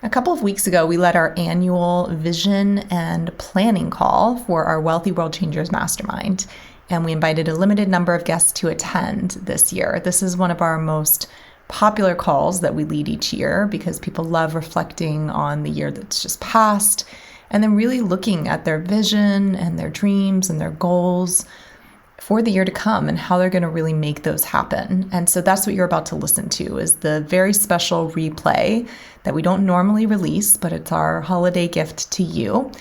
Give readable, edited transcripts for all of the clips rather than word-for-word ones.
A couple of weeks ago, we led our annual vision and planning call for our Wealthy World Changers Mastermind, and we invited a limited number of guests to attend this year. This is one of our most popular calls that we lead each year because people love reflecting on the year that's just passed and then really looking at their vision and their dreams and their goals for the year to come and how they're going to really make those happen. And so that's what you're about to listen to is the very special replay that we don't normally release, but it's our holiday gift to you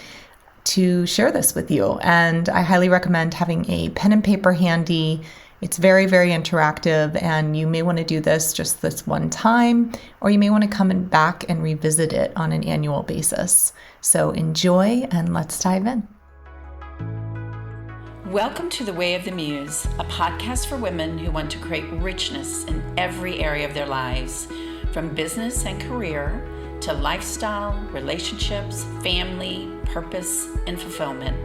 to share this with you. And I highly recommend having a pen and paper handy. It's very, very interactive, and you may want to do this just this one time, or you may want to come back and revisit it on an annual basis. So enjoy, and let's dive in. Welcome to The Way of the Muse, a podcast for women who want to create richness in every area of their lives, from business and career to lifestyle, relationships, family, purpose, and fulfillment.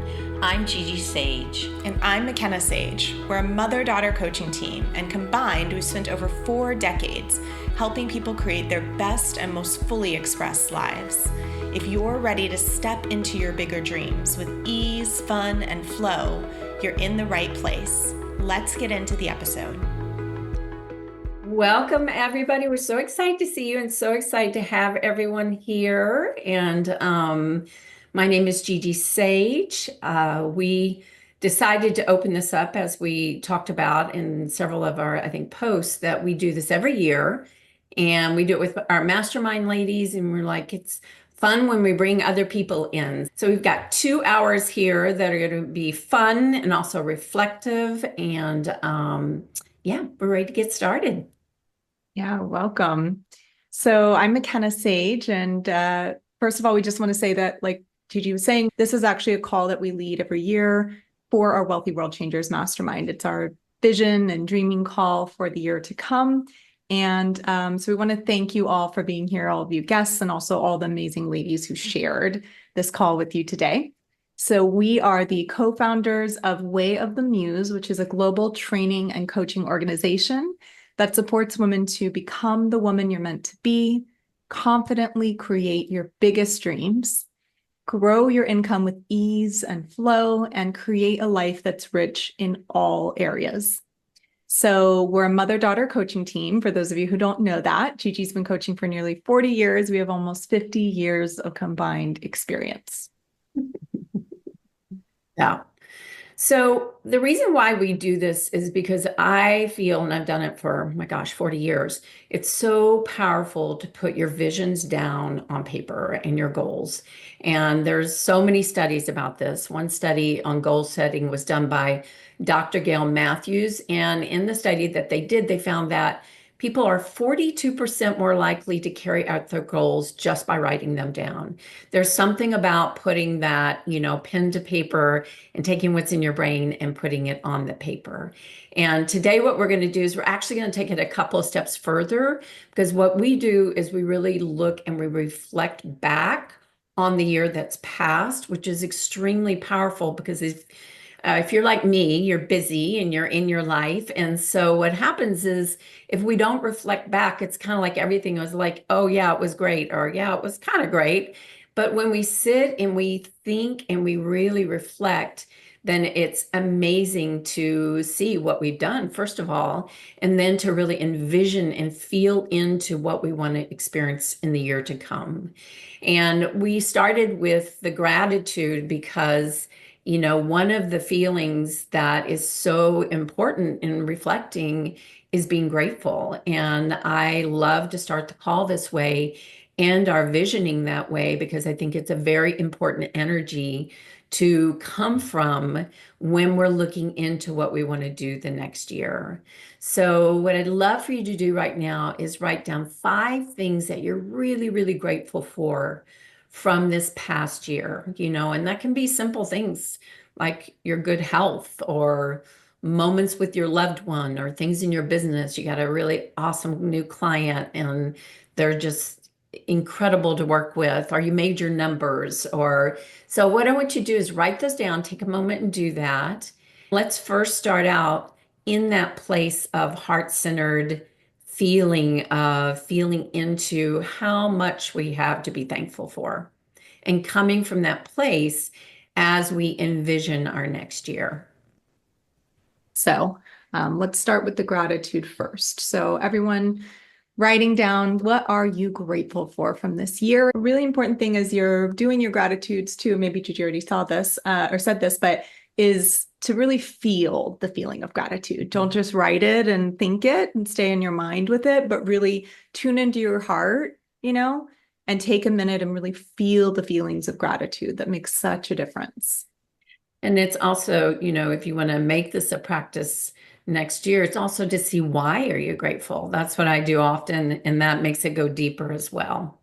I'm Gigi Sage. And I'm Makena Sage. We're a mother-daughter coaching team, and combined, we've spent over 4 decades helping people create their best and most fully expressed lives. If you're ready to step into your bigger dreams with ease, fun, and flow, you're in the right place. Let's get into the episode. Welcome, everybody. We're so excited to see you and so excited to have everyone here. And my name is Gigi Sage. We decided to open this up, as we talked about in several of our, I think, posts, that we do this every year. And we do it with our mastermind ladies. And we're like, it's fun when we bring other people in. So we've got 2 hours here that are going to be fun and also reflective. And yeah, we're ready to get started. Yeah, welcome. So I'm Makena Sage. And first of all, we just want to say that, like Gigi was saying, this is actually a call that we lead every year for our Wealthy World Changers Mastermind. It's our vision and dreaming call for the year to come. And so we want to thank you all for being here, all of you guests, and also all the amazing ladies who shared this call with you today. So we are the co-founders of Way of the Muse, which is a global training and coaching organization that supports women to become the woman you're meant to be, confidently create your biggest dreams, grow your income with ease and flow, and create a life that's rich in all areas. So we're a mother-daughter coaching team. For those of you who don't know that, Gigi's been coaching for nearly 40 years. We have almost 50 years of combined experience. Yeah. So the reason why we do this is because I feel, and I've done it for, my gosh, 40 years, it's so powerful to put your visions down on paper and your goals. And there's so many studies about this. One study on goal setting was done by Dr. Gail Matthews. And in the study that they did, they found that people are 42% more likely to carry out their goals just by writing them down. There's something about putting that, pen to paper and taking what's in your brain and putting it on the paper. And today what we're going to do is we're actually going to take it a couple of steps further, because what we do is we really look and we reflect back on the year that's passed, which is extremely powerful, because if you're like me, you're busy and you're in your life. And so what happens is, if we don't reflect back, it's kind of like everything was like, oh yeah, it was great, or yeah, it was kind of great. But when we sit and we think and we really reflect, then it's amazing to see what we've done, first of all, and then to really envision and feel into what we want to experience in the year to come. And we started with the gratitude because one of the feelings that is so important in reflecting is being grateful. And I love to start the call this way and our visioning that way, because I think it's a very important energy to come from when we're looking into what we want to do the next year. So what I'd love for you to do right now is write down 5 things that you're really, really grateful for from this past year, and that can be simple things like your good health, or moments with your loved one, or things in your business. You got a really awesome new client and they're just incredible to work with, or you made your numbers. So what I want you to do is write those down, take a moment and do that. Let's first start out in that place of heart-centered feeling of feeling into how much we have to be thankful for and coming from that place as we envision our next year. So let's start with the gratitude first. So everyone writing down, what are you grateful for from this year? A really important thing as you're doing your gratitudes too, maybe Gigi already saw this or said this, but is to really feel the feeling of gratitude. Don't just write it and think it and stay in your mind with it, but really tune into your heart, and take a minute and really feel the feelings of gratitude. That makes such a difference. And it's also, if you want to make this a practice next year, it's also to see why are you grateful. That's what I do often, and that makes it go deeper as well.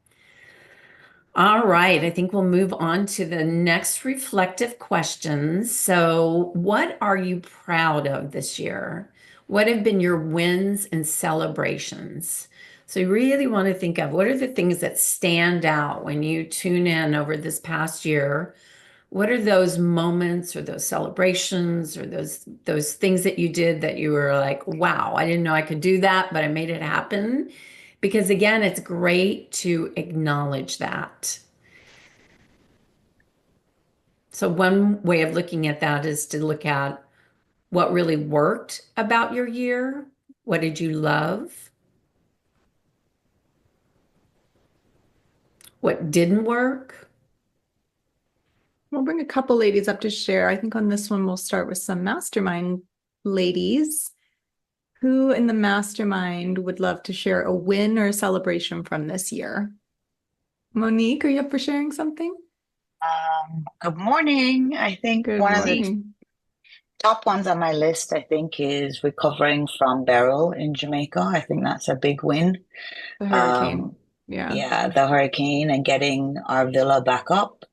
All right, I think we'll move on to the next reflective questions. So, what are you proud of this year? What have been your wins and celebrations? So, you really want to think of what are the things that stand out when you tune in over this past year. What are those moments or those celebrations or those things that you did that you were like, wow, I didn't know I could do that, but I made it happen? Because again, it's great to acknowledge that. So one way of looking at that is to look at what really worked about your year. What did you love? What didn't work? We'll bring a couple ladies up to share. I think on this one, we'll start with some mastermind ladies. Who in the mastermind would love to share a win or a celebration from this year? Monique, are you up for sharing something? Good morning. I think Good one of the morning. top ones on my list, I think, is recovering from Beryl in Jamaica. I think that's a big win. The hurricane. Um, Yeah. yeah, the hurricane and getting our villa back up,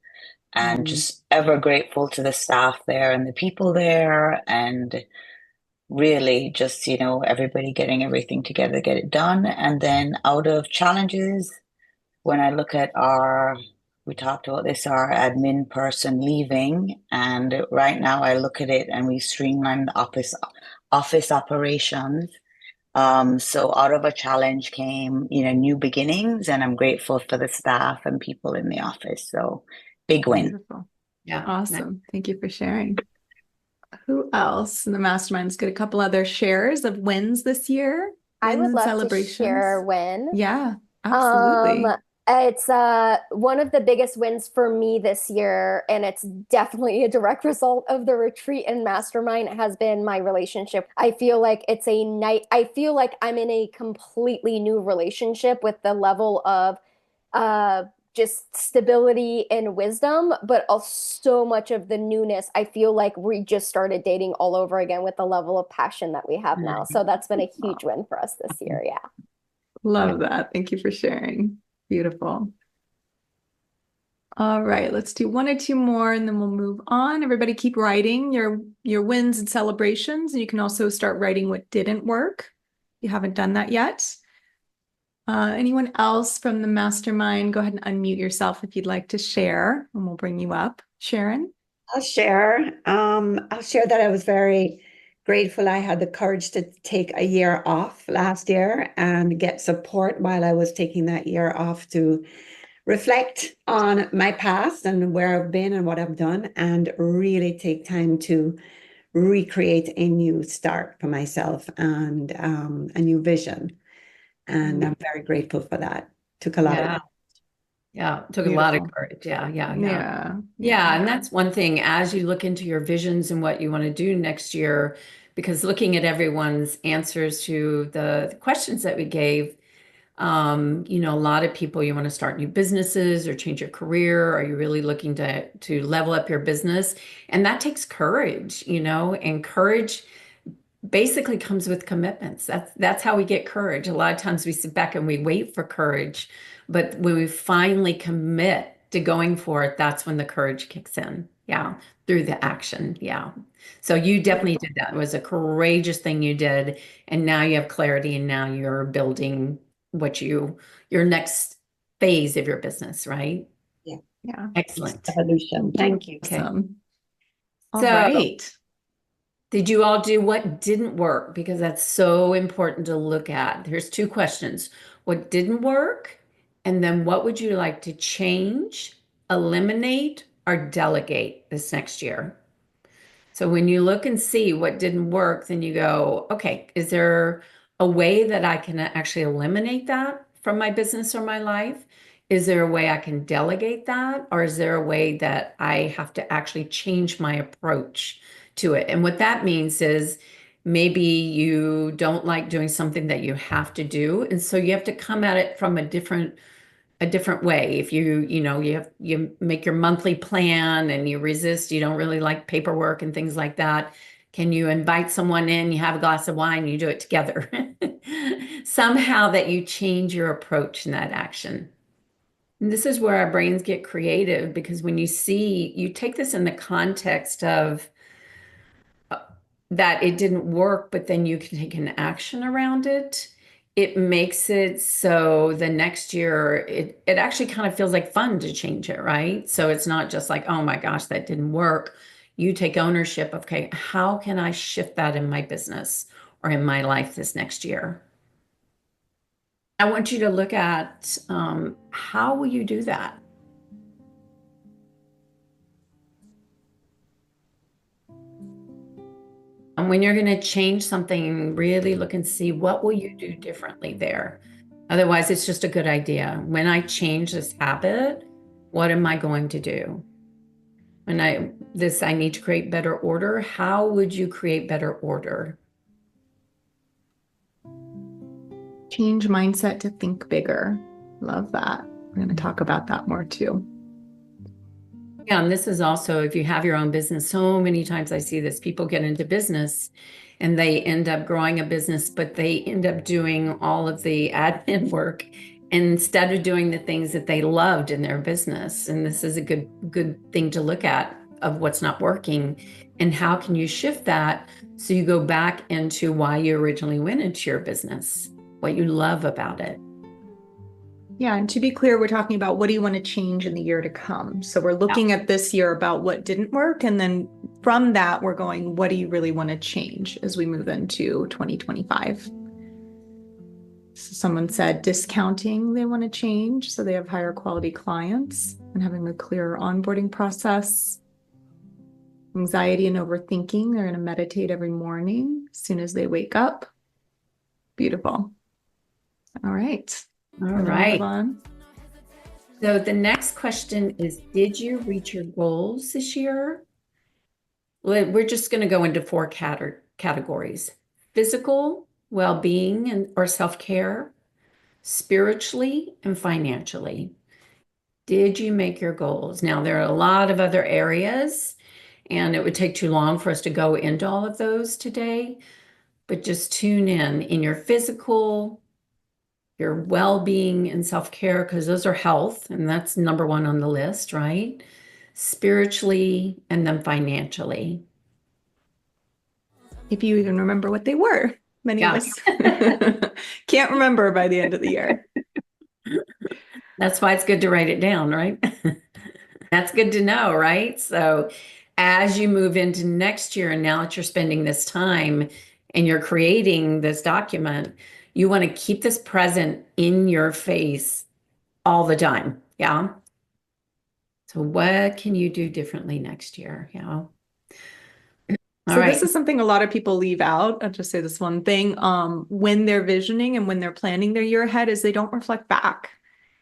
and just ever grateful to the staff there and the people there, and really just, everybody getting everything together, get it done. And then out of challenges, when I look at we talked about this, our admin person leaving, and right now I look at it and we streamlined the office operations. So out of a challenge came, new beginnings, and I'm grateful for the staff and people in the office. So big win. Beautiful. Yeah. Awesome. Thank you for sharing. Who else in the mastermind? Let's get a couple other shares of wins this year. I would Wins and love to celebrations. share a win. Yeah, absolutely. It's one of the biggest wins for me this year, and it's definitely a direct result of the retreat and mastermind has been my relationship. I feel like I feel like I'm in a completely new relationship with the level of just stability and wisdom, but also so much of the newness. I feel like we just started dating all over again with the level of passion that we have now. So that's been a huge win for us this year. Yeah. Love that. Thank you for sharing. Beautiful. All right, let's do one or two more and then we'll move on. Everybody keep writing your wins and celebrations. And you can also start writing what didn't work. If you haven't done that yet. Anyone else from the mastermind, go ahead and unmute yourself if you'd like to share, and we'll bring you up. Sharon? I'll share. I'll share that I was very grateful I had the courage to take a year off last year and get support while I was taking that year off to reflect on my past and where I've been and what I've done, and really take time to recreate a new start for myself and a new vision. And I'm very grateful for that. Took a lot of Yeah, it took a lot of Beautiful. courage. Yeah. Yeah. And that's one thing as you look into your visions and what you want to do next year, because looking at everyone's answers to the questions that we gave, a lot of people, you want to start new businesses or change your career. Are you really looking to level up your business? And that takes courage, and courage basically comes with commitments. That's how we get courage. A lot of times we sit back and we wait for courage, but when we finally commit to going for it, that's when the courage kicks in. Yeah, through the action. Yeah. So you definitely did that. It was a courageous thing you did, and now you have clarity, and now you're building your next phase of your business, right? Yeah. Excellent. evolution. Thank you. Okay. Awesome. All So- right. Did you all do what didn't work? Because that's so important to look at. There's two questions. What didn't work? And then what would you like to change, eliminate, or delegate this next year? So when you look and see what didn't work, then you go, okay, is there a way that I can actually eliminate that from my business or my life? Is there a way I can delegate that? Or is there a way that I have to actually change my approach to it? And what that means is maybe you don't like doing something that you have to do. And so you have to come at it from a different way. If you make your monthly plan and you resist, you don't really like paperwork and things like that. Can you invite someone in, you have a glass of wine, you do it together? Somehow that you change your approach in that action. And this is where our brains get creative, because when you take this in the context of that it didn't work, but then you can take an action around it. It makes it so the next year, it actually kind of feels like fun to change it, right? So it's not just like, oh my gosh, that didn't work. You take ownership of, okay, how can I shift that in my business or in my life this next year? I want you to look at how will you do that? And when you're going to change something, really look and see what will you do differently there. Otherwise, it's just a good idea. When I change this habit, what am I going to do? When I need to create better order. How would you create better order? Change mindset to think bigger. Love that. We're going to talk about that more too. Yeah, and this is also, if you have your own business, so many times I see this, people get into business and they end up growing a business, but they end up doing all of the admin work instead of doing the things that they loved in their business. And this is a good thing to look at of what's not working and how can you shift that so you go back into why you originally went into your business, what you love about it. Yeah, and to be clear, we're talking about what do you want to change in the year to come. So we're looking at this year about what didn't work. And then from that, we're going, what do you really want to change as we move into 2025? So someone said discounting they want to change so they have higher quality clients and having a clearer onboarding process. Anxiety and overthinking, they're going to meditate every morning as soon as they wake up. Beautiful. All right. All right. On. So the next question is, did you reach your goals this year? We're just going to go into 4 categories: physical, well-being or self-care, spiritually, and financially. Did you make your goals? Now, there are a lot of other areas, and it would take too long for us to go into all of those today, but just tune in your physical, your well-being and self-care, because those are health, and that's number 1 on the list, right? Spiritually, and then financially. If you even remember what they were. Many of us can't remember by the end of the year. That's why it's good to write it down, right? That's good to know, right? So as you move into next year, and now that you're spending this time and you're creating this document, you want to keep this present in your face all the time. Yeah. So what can you do differently next year? Yeah. So this is something a lot of people leave out. I'll just say this one thing. When they're visioning and when they're planning their year ahead, is they don't reflect back.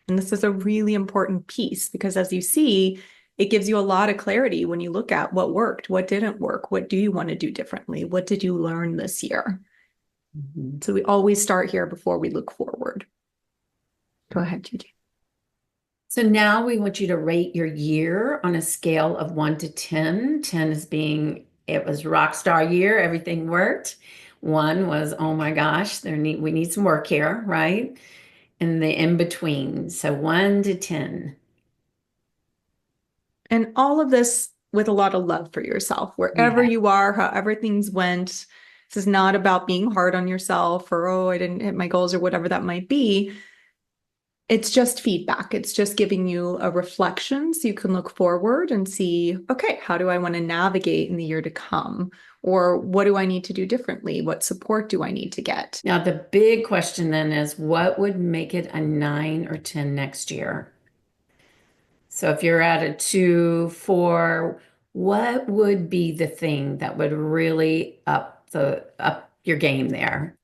And this is a really important piece because as you see, it gives you a lot of clarity when you look at what worked, what didn't work, what do you want to do differently? What did you learn this year? Mm-hmm. So we always start here before we look forward. Go ahead, Gigi. So now we want you to rate your year on a scale of 1 to 10. 10 is being, it was rock star year, everything worked. 1 was, oh my gosh, we need some work here, right? And the in between. So 1 to 10. And all of this with a lot of love for yourself, wherever you are, however things went. This is not about being hard on yourself or, oh, I didn't hit my goals or whatever that might be. it's just feedback. It's just giving you a reflection so you can look forward and see, okay, how do I want to navigate in the year to come? Or what do I need to do differently? What support do I need to get? Now, the big question then is what would make it a 9 or 10 next year? So if you're at a 2, 4, what would be the thing that would really up your game there?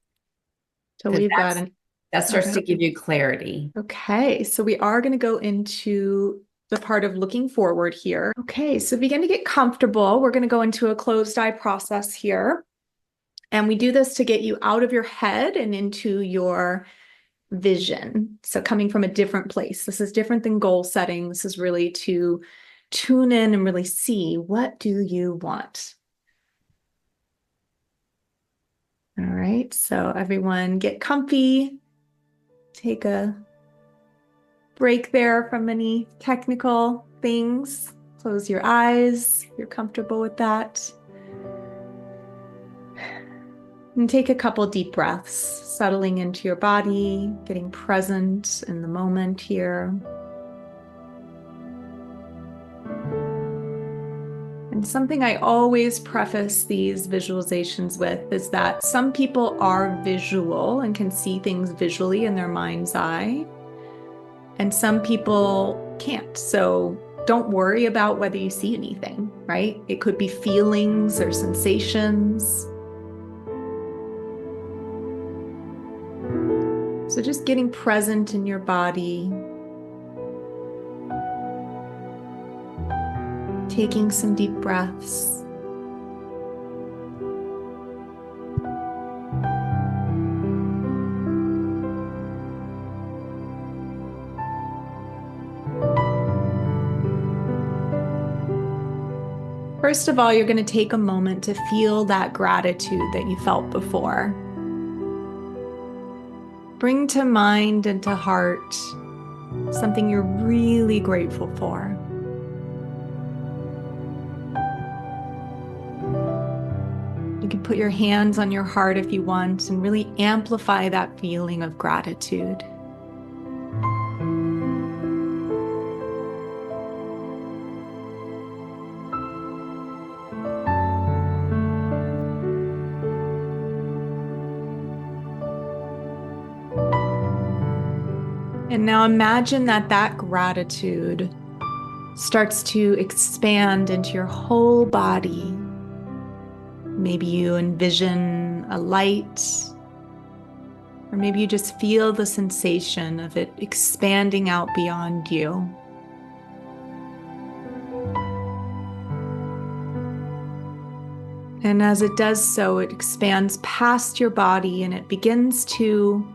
So 'Cause we've got an that starts to okay. give you clarity. Okay, so we are going to go into the part of looking forward here. Okay, so begin to get comfortable. We're going to go into a closed eye process here. And we do this to get you out of your head and into your vision. So coming from a different place. This is different than goal setting. This is really to tune in and really see, what do you want? All right, so everyone get comfy. Take a break there from any technical things. Close your eyes if you're comfortable with that. And take a couple deep breaths, settling into your body, getting present in the moment here. And something I always preface these visualizations with is that some people are visual and can see things visually in their mind's eye, and some people can't. So don't worry about whether you see anything, right? It could be feelings or sensations. So just getting present in your body, taking some deep breaths. First of all, you're going to take a moment to feel that gratitude that you felt before. Bring to mind and to heart something you're really grateful for. You can put your hands on your heart if you want and really amplify that feeling of gratitude. And now imagine that gratitude starts to expand into your whole body. Maybe you envision a light, or maybe you just feel the sensation of it expanding out beyond you. And as it does so, it expands past your body and it begins to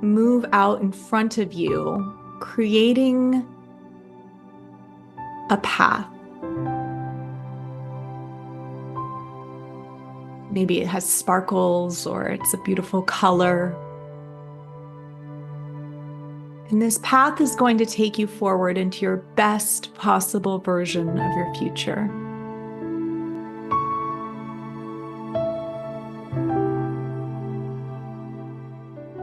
move out in front of you, creating a path. Maybe it has sparkles or it's a beautiful color. And this path is going to take you forward into your best possible version of your future.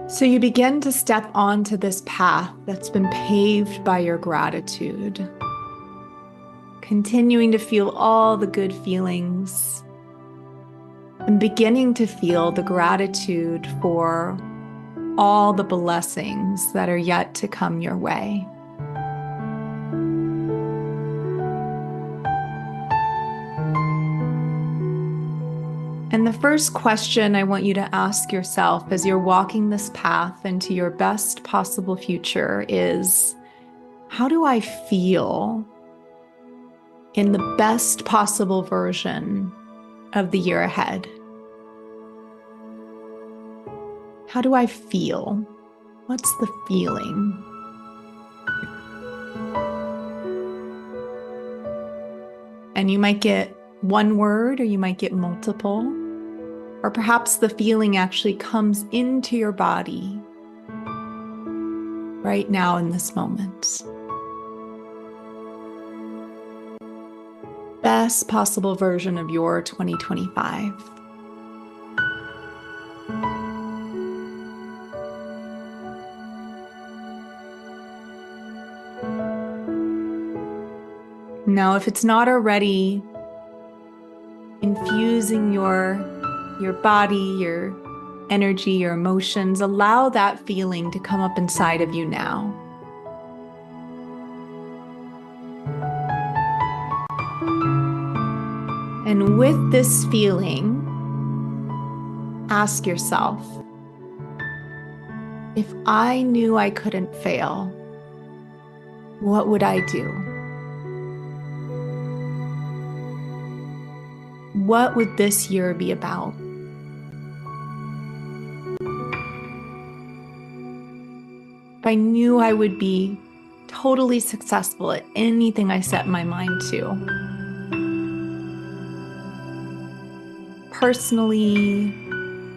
So you begin to step onto this path that's been paved by your gratitude, continuing to feel all the good feelings and beginning to feel the gratitude for all the blessings that are yet to come your way. And the first question I want you to ask yourself as you're walking this path into your best possible future is, how do I feel in the best possible version of the year ahead? How do I feel? What's the feeling? And you might get one word, or you might get multiple, or perhaps the feeling actually comes into your body right now in this moment. Best possible version of your 2025. Now, if it's not already, infusing your body, your energy, your emotions, allow that feeling to come up inside of you now. And with this feeling, ask yourself, if I knew I couldn't fail, what would I do? What would this year be about? If I knew I would be totally successful at anything I set my mind to, personally,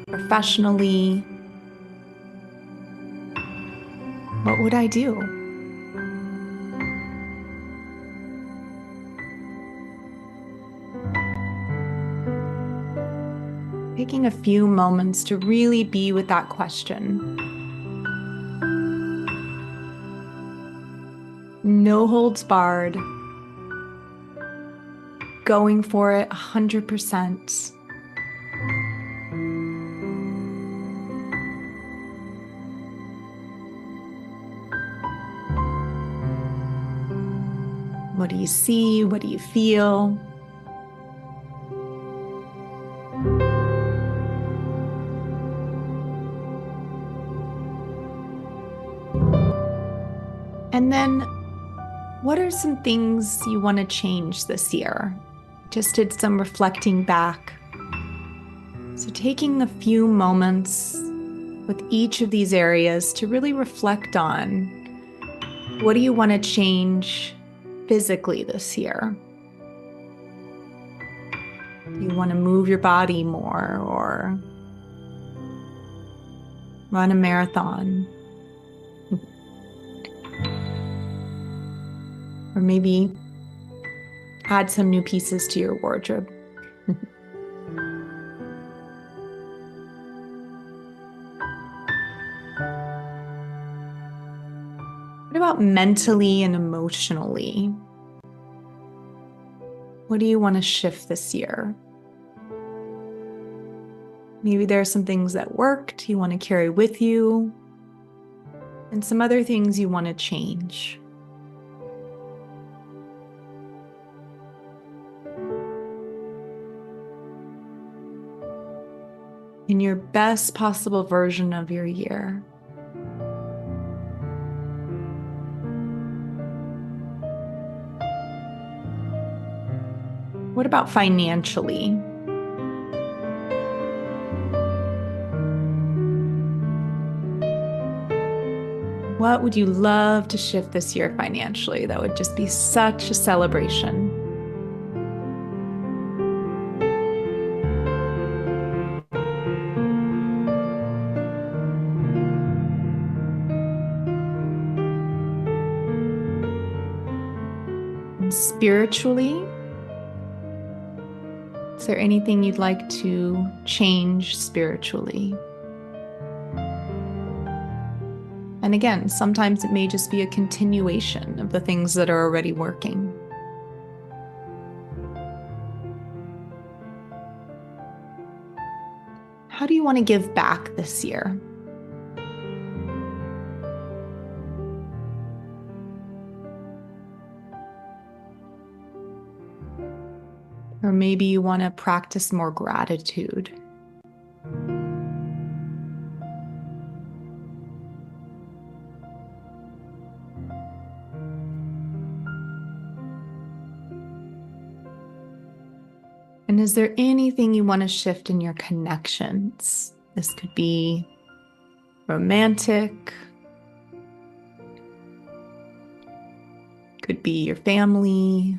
professionally, what would I do? Taking a few moments to really be with that question. No holds barred. Going for it 100%. What do you see? What do you feel? And then, what are some things you want to change this year? Just did some reflecting back. So taking a few moments with each of these areas to really reflect on, what do you want to change physically this year? Do you want to move your body more or run a marathon? Or maybe add some new pieces to your wardrobe. What about mentally and emotionally? What do you want to shift this year? Maybe there are some things that worked you want to carry with you, and some other things you want to change. In your best possible version of your year. What about financially? What would you love to shift this year financially? That would just be such a celebration. And spiritually, is there anything you'd like to change spiritually? And again, sometimes it may just be a continuation of the things that are already working. How do you want to give back this year? Or maybe you want to practice more gratitude. And is there anything you want to shift in your connections? This could be romantic, could be your family,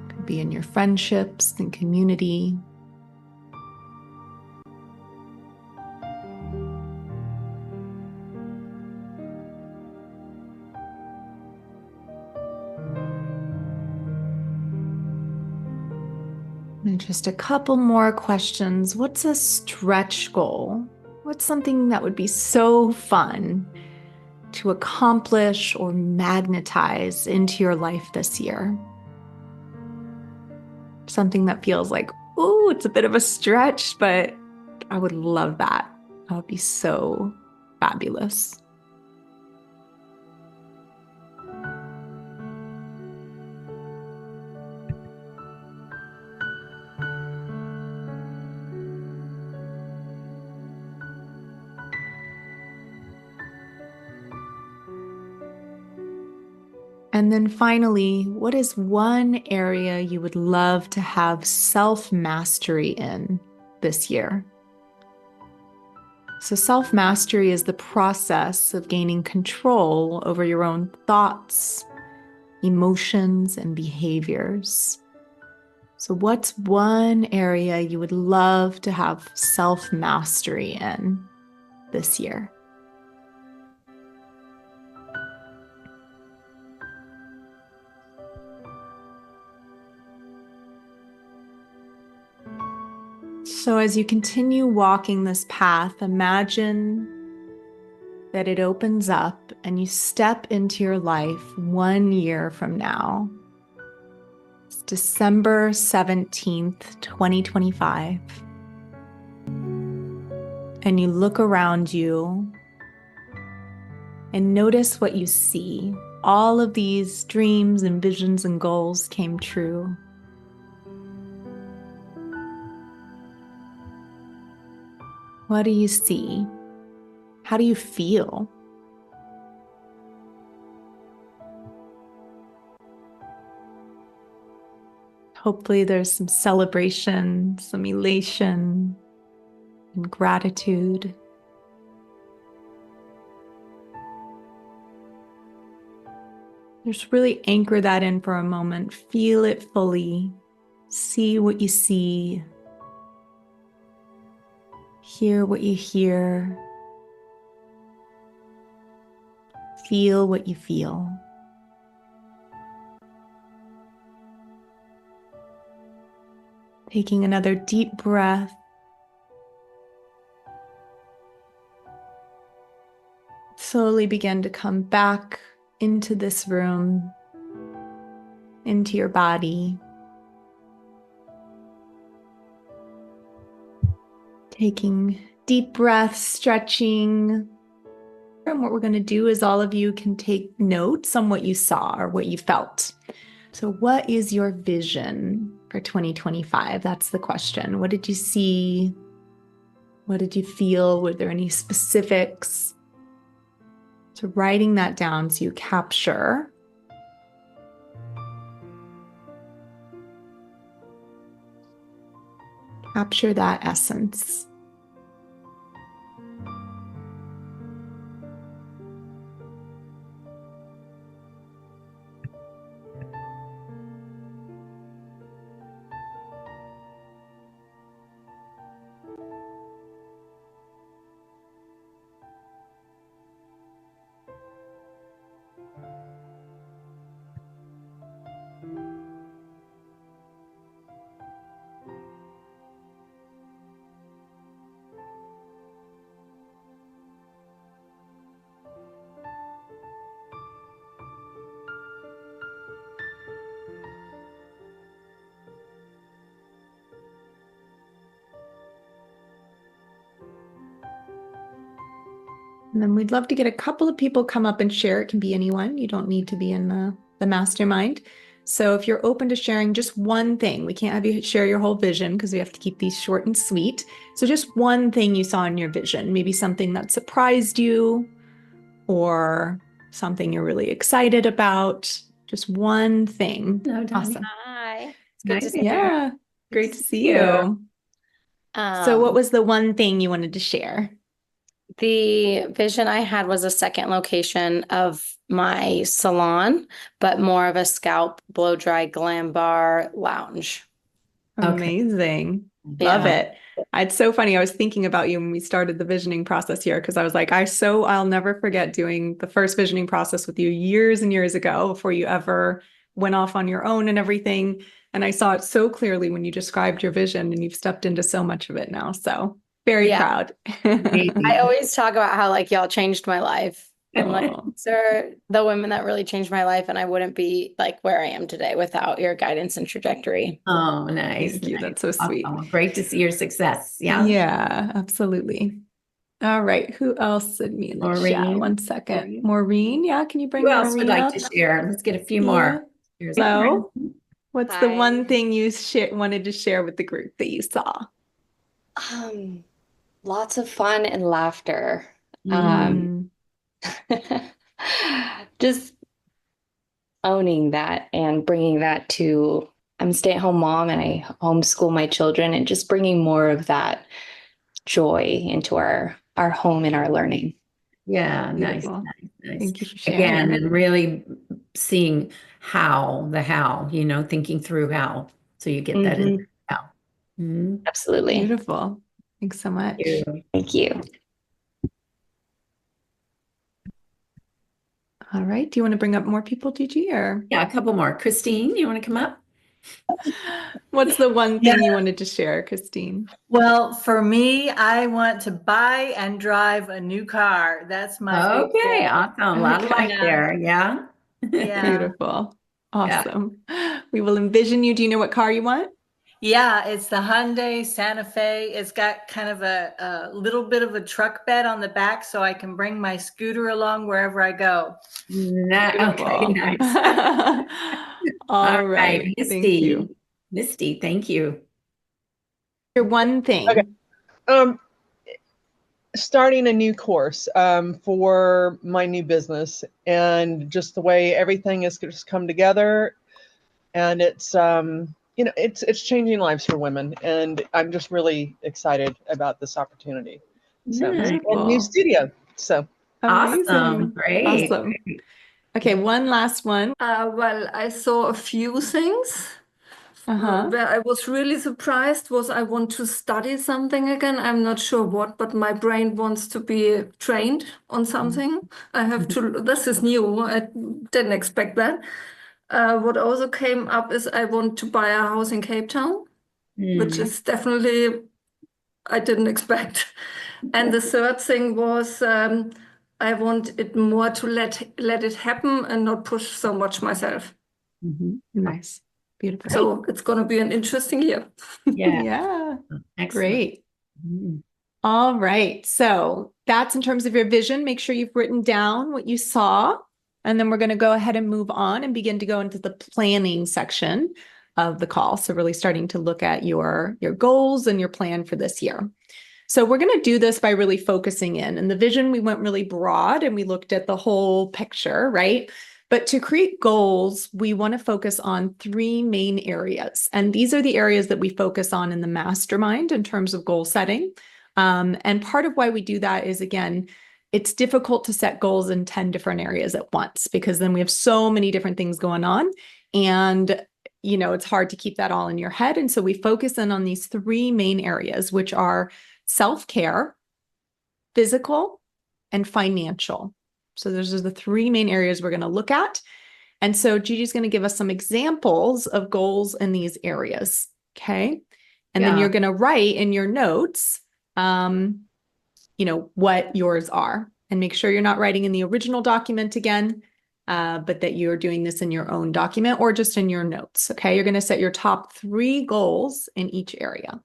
could be in your friendships and community. And just a couple more questions. What's a stretch goal? What's something that would be so fun to accomplish or magnetize into your life this year? Something that feels like, ooh, it's a bit of a stretch, but I would love that. That would be so fabulous. And then finally, what is one area you would love to have self-mastery in this year? So self-mastery is the process of gaining control over your own thoughts, emotions, and behaviors. So what's one area you would love to have self-mastery in this year? So as you continue walking this path, imagine that it opens up and you step into your life 1 year from now. It's December 17th, 2025. And you look around you and notice what you see. All of these dreams and visions and goals came true. What do you see? How do you feel? Hopefully there's some celebration, some elation, and gratitude. Just really anchor that in for a moment. Feel it fully. See what you see. Hear what you hear. Feel what you feel. Taking another deep breath. Slowly begin to come back into this room, into your body. Taking deep breaths, stretching. And what we're going to do is all of you can take notes on what you saw or what you felt. So what is your vision for 2025? That's the question. What did you see? What did you feel? Were there any specifics? So writing that down so you capture that essence. And then we'd love to get a couple of people come up and share. It can be anyone. You don't need to be in the mastermind. So if you're open to sharing just one thing, we can't have you share your whole vision because we have to keep these short and sweet. So just one thing you saw in your vision, maybe something that surprised you or something you're really excited about. Just one thing. No, Awesome. Hi. It's good to see you. Yeah, great to see you. So what was the one thing you wanted to share? The vision I had was a second location of my salon, but more of a scalp blow dry glam bar lounge. Amazing. Love it. It's so funny. I was thinking about you when we started the visioning process here because I was like, I'll never forget doing the first visioning process with you years and years ago before you ever went off on your own and everything. And I saw it so clearly when you described your vision, and you've stepped into so much of it now. So very proud. I always talk about how like y'all changed my life. I'm like, Oh, these are the women that really changed my life, and I wouldn't be like where I am today without your guidance and trajectory. Oh, nice. thank you. Nice. That's so sweet. Awesome. Great to see your success. Yeah. Yeah, absolutely. All right. Who else sent me in the chat? Maureen. One second. Maureen, yeah, can you bring Who else would Maureen like up? to share? Let's get a few Yeah. more. Here's Hello. What's the one Hi. thing you wanted to share with the group that you saw? Lots of fun and laughter. Mm, Just owning that and bringing that to, I'm a stay-at-home mom and I homeschool my children, and just bringing more of that joy into our home and our learning. Yeah, nice, beautiful. nice, nice. Thank you for Again, sharing. and really seeing how, thinking through how. So you get that in how. Mhm. Absolutely. Beautiful. Thanks so much. You. Thank you. All right. Do you want to bring up more people, Gigi, or Yeah, a couple more. Christine, you want to come up? what's the one thing you wanted to share, Christine? Well, for me, I want to buy and drive a new car. That's my big Okay, goal. awesome. A lot of Okay. light there. Yeah. Yeah. Beautiful. Awesome. We will envision you. Do you know what car you want? Yeah, it's the Hyundai Santa Fe. It's got kind of a little bit of a truck bed on the back so I can bring my scooter along wherever I go. Okay, Beautiful. nice. All right. Thank you. Misty, thank you. Your one thing. Okay. Starting a new course for my new business, and just the way everything has just come together, and it's it's changing lives for women, and I'm just really excited about this opportunity. So Nice. a new studio. So Amazing. Awesome. Great. Awesome. Okay, one last one. Well, I saw a few things. Where I was really surprised was I want to study something again. I'm not sure what, but my brain wants to be trained on something. I have to, this is new. I didn't expect that. What also came up is I want to buy a house in Cape Town, which is definitely, I didn't expect. And the third thing was I want it more to let it happen and not push so much myself. Nice. Beautiful. So it's going to be an interesting year. Yeah. Yeah. Excellent. Great. All right. So that's in terms of your vision. Make sure you've written down what you saw. And then we're going to go ahead and move on and begin to go into the planning section of the call. So really starting to look at your goals and your plan for this year. So we're going to do this by really focusing in. And the vision, we went really broad and we looked at the whole picture, right? But to create goals, we want to focus on three main areas. And these are the areas that we focus on in the mastermind in terms of goal setting. And part of why we do that is, again, it's difficult to set goals in 10 different areas at once, because then we have so many different things going on. And, it's hard to keep that all in your head. And so we focus in on these three main areas, which are self-care, physical, and financial. So those are the three main areas we're going to look at. And so Gigi's going to give us some examples of goals in these areas. Okay. And then you're going to write in your notes, what yours are, and make sure you're not writing in the original document again, but that you're doing this in your own document or just in your notes. Okay. You're going to set your top three goals in each area.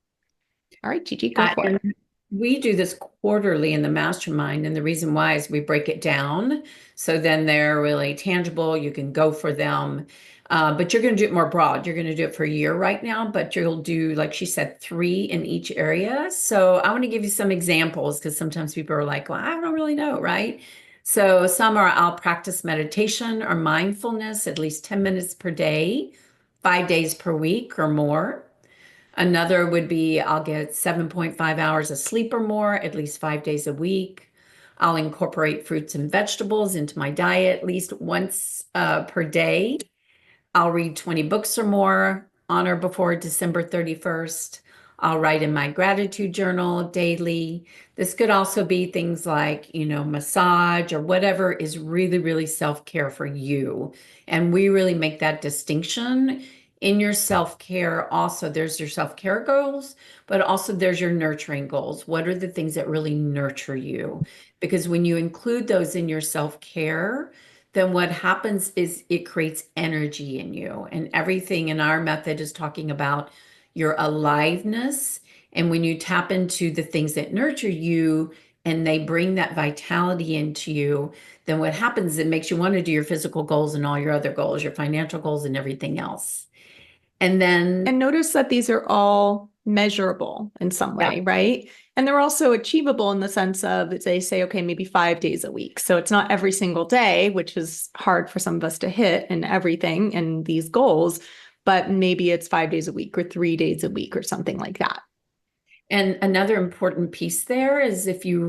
All right, Gigi, go for it. We do this quarterly in the mastermind, and the reason why is we break it down so then they're really tangible. You can go for them, but you're going to do it more broad. You're going to do it for a year right now, but you'll do, like she said, 3 in each area. So I want to give you some examples, because sometimes people are like, well, I don't really know, right? So some are, I'll practice meditation or mindfulness at least 10 minutes per day, 5 days per week or more. Another would be I'll get 7.5 hours of sleep or more, at least 5 days a week. I'll incorporate fruits and vegetables into my diet at least once per day. I'll read 20 books or more on or before December 31st. I'll write in my gratitude journal daily. This could also be things like, massage or whatever is really, really self-care for you. And we really make that distinction In your self-care, also there's your self-care goals, but also there's your nurturing goals. What are the things that really nurture you? Because when you include those in your self-care, then what happens is it creates energy in you. And everything in our method is talking about your aliveness. And when you tap into the things that nurture you and they bring that vitality into you, then what happens is it makes you want to do your physical goals and all your other goals, your financial goals and everything else. And notice that these are all measurable in some way, right? And they're also achievable in the sense of they say, okay, maybe 5 days a week. So it's not every single day, which is hard for some of us to hit and everything and these goals, but maybe it's 5 days a week or 3 days a week or something like that. And another important piece there is if you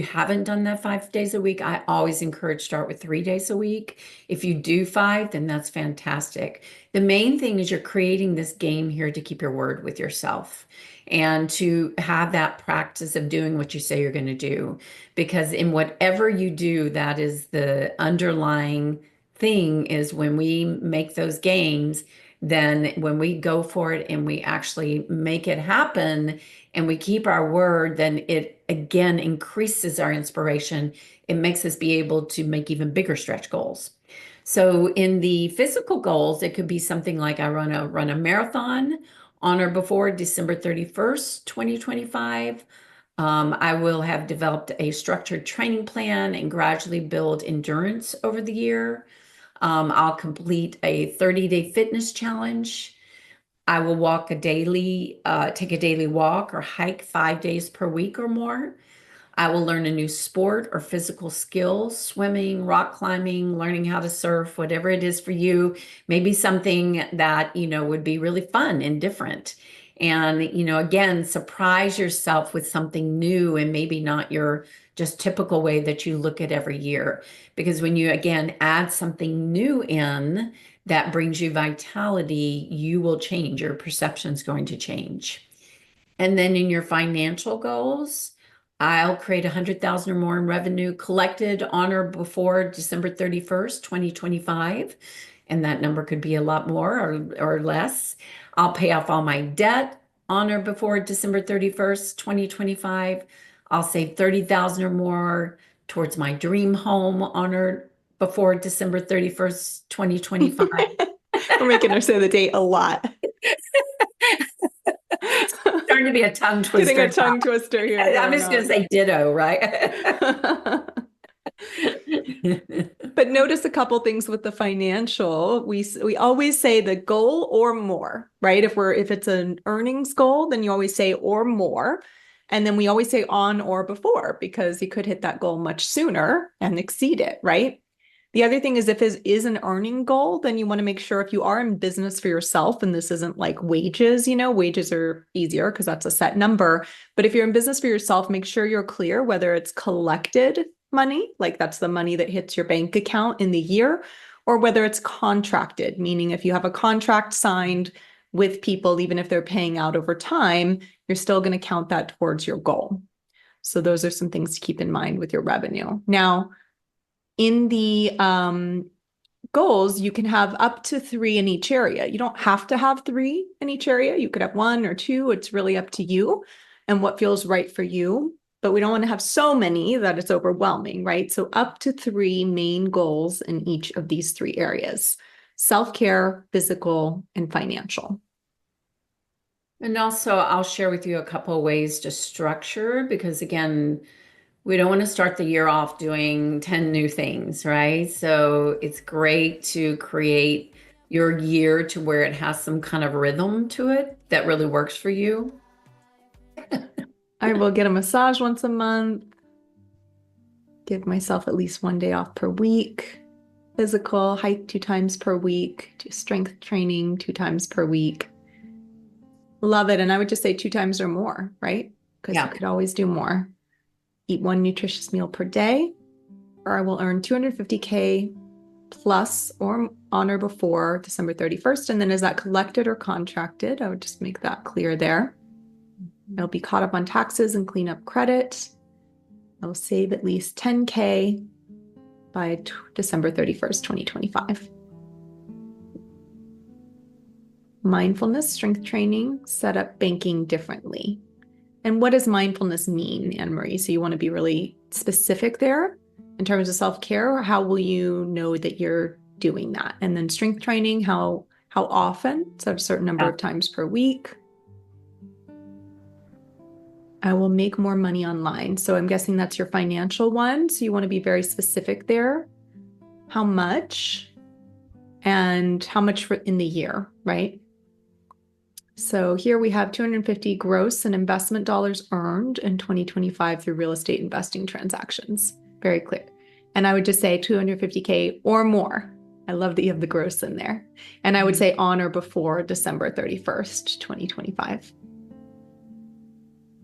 haven't done that 5 days a week, I always encourage start with 3 days a week. If you do 5, then that's fantastic. The main thing is you're creating this game here to keep your word with yourself and to have that practice of doing what you say you're going to do. Because in whatever you do, that is the underlying thing is when we make those games, then when we go for it and we actually make it happen and we keep our word, then it again increases our inspiration. It makes us be able to make even bigger stretch goals. So in the physical goals, it could be something like I run a marathon on or before December 31st, 2025. I will have developed a structured training plan and gradually build endurance over the year. I'll complete a 30-day fitness challenge. I will take a daily walk or hike 5 days per week or more. I will learn a new sport or physical skill, swimming, rock climbing, learning how to surf, whatever it is for you. Maybe something that, would be really fun and different. And, again, surprise yourself with something new and maybe not your just typical way that you look at every year. Because when you, again, add something new in that brings you vitality, you will change. Your perception's going to change. And then in your financial goals, I'll create 100,000 or more in revenue collected on or before December 31st, 2025. And that number could be a lot more or less. I'll pay off all my debt on or before December 31st, 2025. I'll save 30,000 or more towards my dream home on or before December 31st, 2025. We're making her say the date a lot. Starting to be a tongue twister. Getting a tongue twister here. I'm just going to say ditto, right? But notice a couple things with the financial. We always say the goal or more, right? If it's an earnings goal, then you always say or more. And then we always say on or before, because you could hit that goal much sooner and exceed it, right? The other thing is if it is an earning goal, then you want to make sure if you are in business for yourself, and this isn't like wages, wages are easier because that's a set number. But if you're in business for yourself, make sure you're clear whether it's collected money, like that's the money that hits your bank account in the year, or whether it's contracted, meaning if you have a contract signed with people, even if they're paying out over time, you're still going to count that towards your goal. So those are some things to keep in mind with your revenue. Now, in the goals, you can have up to 3 in each area. You don't have to have 3 in each area. You could have 1 or 2. It's really up to you and what feels right for you. But we don't want to have so many that it's overwhelming, right? So up to 3 main goals in each of these 3 areas: self-care, physical, and financial. And also, I'll share with you a couple of ways to structure, because again, we don't want to start the year off doing 10 new things, right? So it's great to create your year to where it has some kind of rhythm to it that really works for you. I will get a massage once a month, give myself at least 1 day off per week, physical, hike 2 times per week, do strength training 2 times per week. Love it. And I would just say 2 times or more, right? Because you could always do more. Eat 1 nutritious meal per day, or I will earn $250K plus or on or before December 31st. And then is that collected or contracted? I would just make that clear there. I'll be caught up on taxes and clean up credit. I will save at least $10K by December 31st, 2025. mindfulness, strength training, set up banking differently. And what does mindfulness mean, Anne Marie? So you want to be really specific there in terms of self-care. How will you know that you're doing that? And then strength training, how often? So a certain number of times per week. I will make more money online. So I'm guessing that's your financial one. So you want to be very specific there. How much? And how much in the year, right? So here we have 250 gross and investment dollars earned in 2025 through real estate investing transactions. Very clear. And I would just say 250K or more. I love that you have the gross in there. And I would say on or before December 31st, 2025.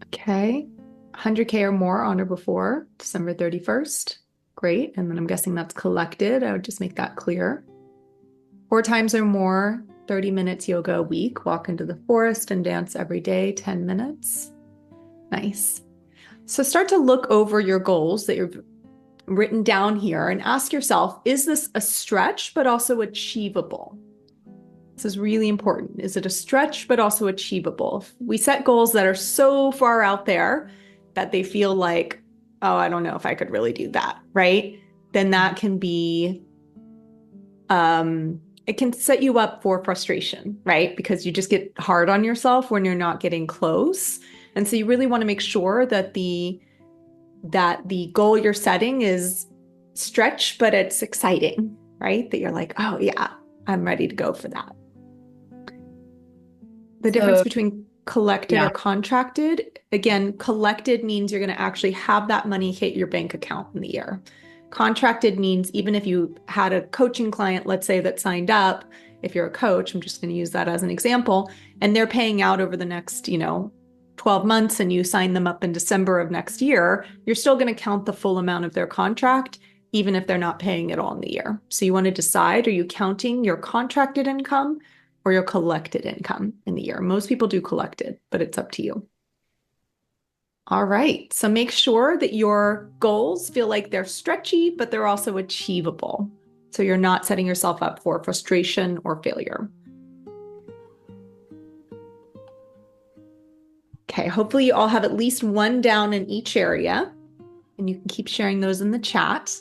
Okay. 100K or more on or before December 31st. Great. And then I'm guessing that's collected. I would just make that clear. 4 times or more, 30 minutes yoga a week, walk into the forest and dance every day, 10 minutes. Nice. So start to look over your goals that you've written down here and ask yourself, is this a stretch, but also achievable? This is really important. Is it a stretch, but also achievable? If we set goals that are so far out there that they feel like, oh, I don't know if I could really do that, right? Then that can be, it can set you up for frustration, right? Because you just get hard on yourself when you're not getting close. And so you really want to make sure that the goal you're setting is stretch, but it's exciting, right? That you're like, oh yeah, I'm ready to go for that. The difference between collected or contracted, again, collected means you're going to actually have that money hit your bank account in the year. Contracted means even if you had a coaching client, let's say, that signed up, if you're a coach, I'm just going to use that as an example, and they're paying out over the next, 12 months and you sign them up in December of next year, you're still going to count the full amount of their contract, even if they're not paying it all in the year. So you want to decide, are you counting your contracted income or your collected income in the year? Most people do collected, but it's up to you. All right, so make sure that your goals feel like they're stretchy, but they're also achievable. So you're not setting yourself up for frustration or failure. Okay, hopefully you all have at least one down in each area, and you can keep sharing those in the chat.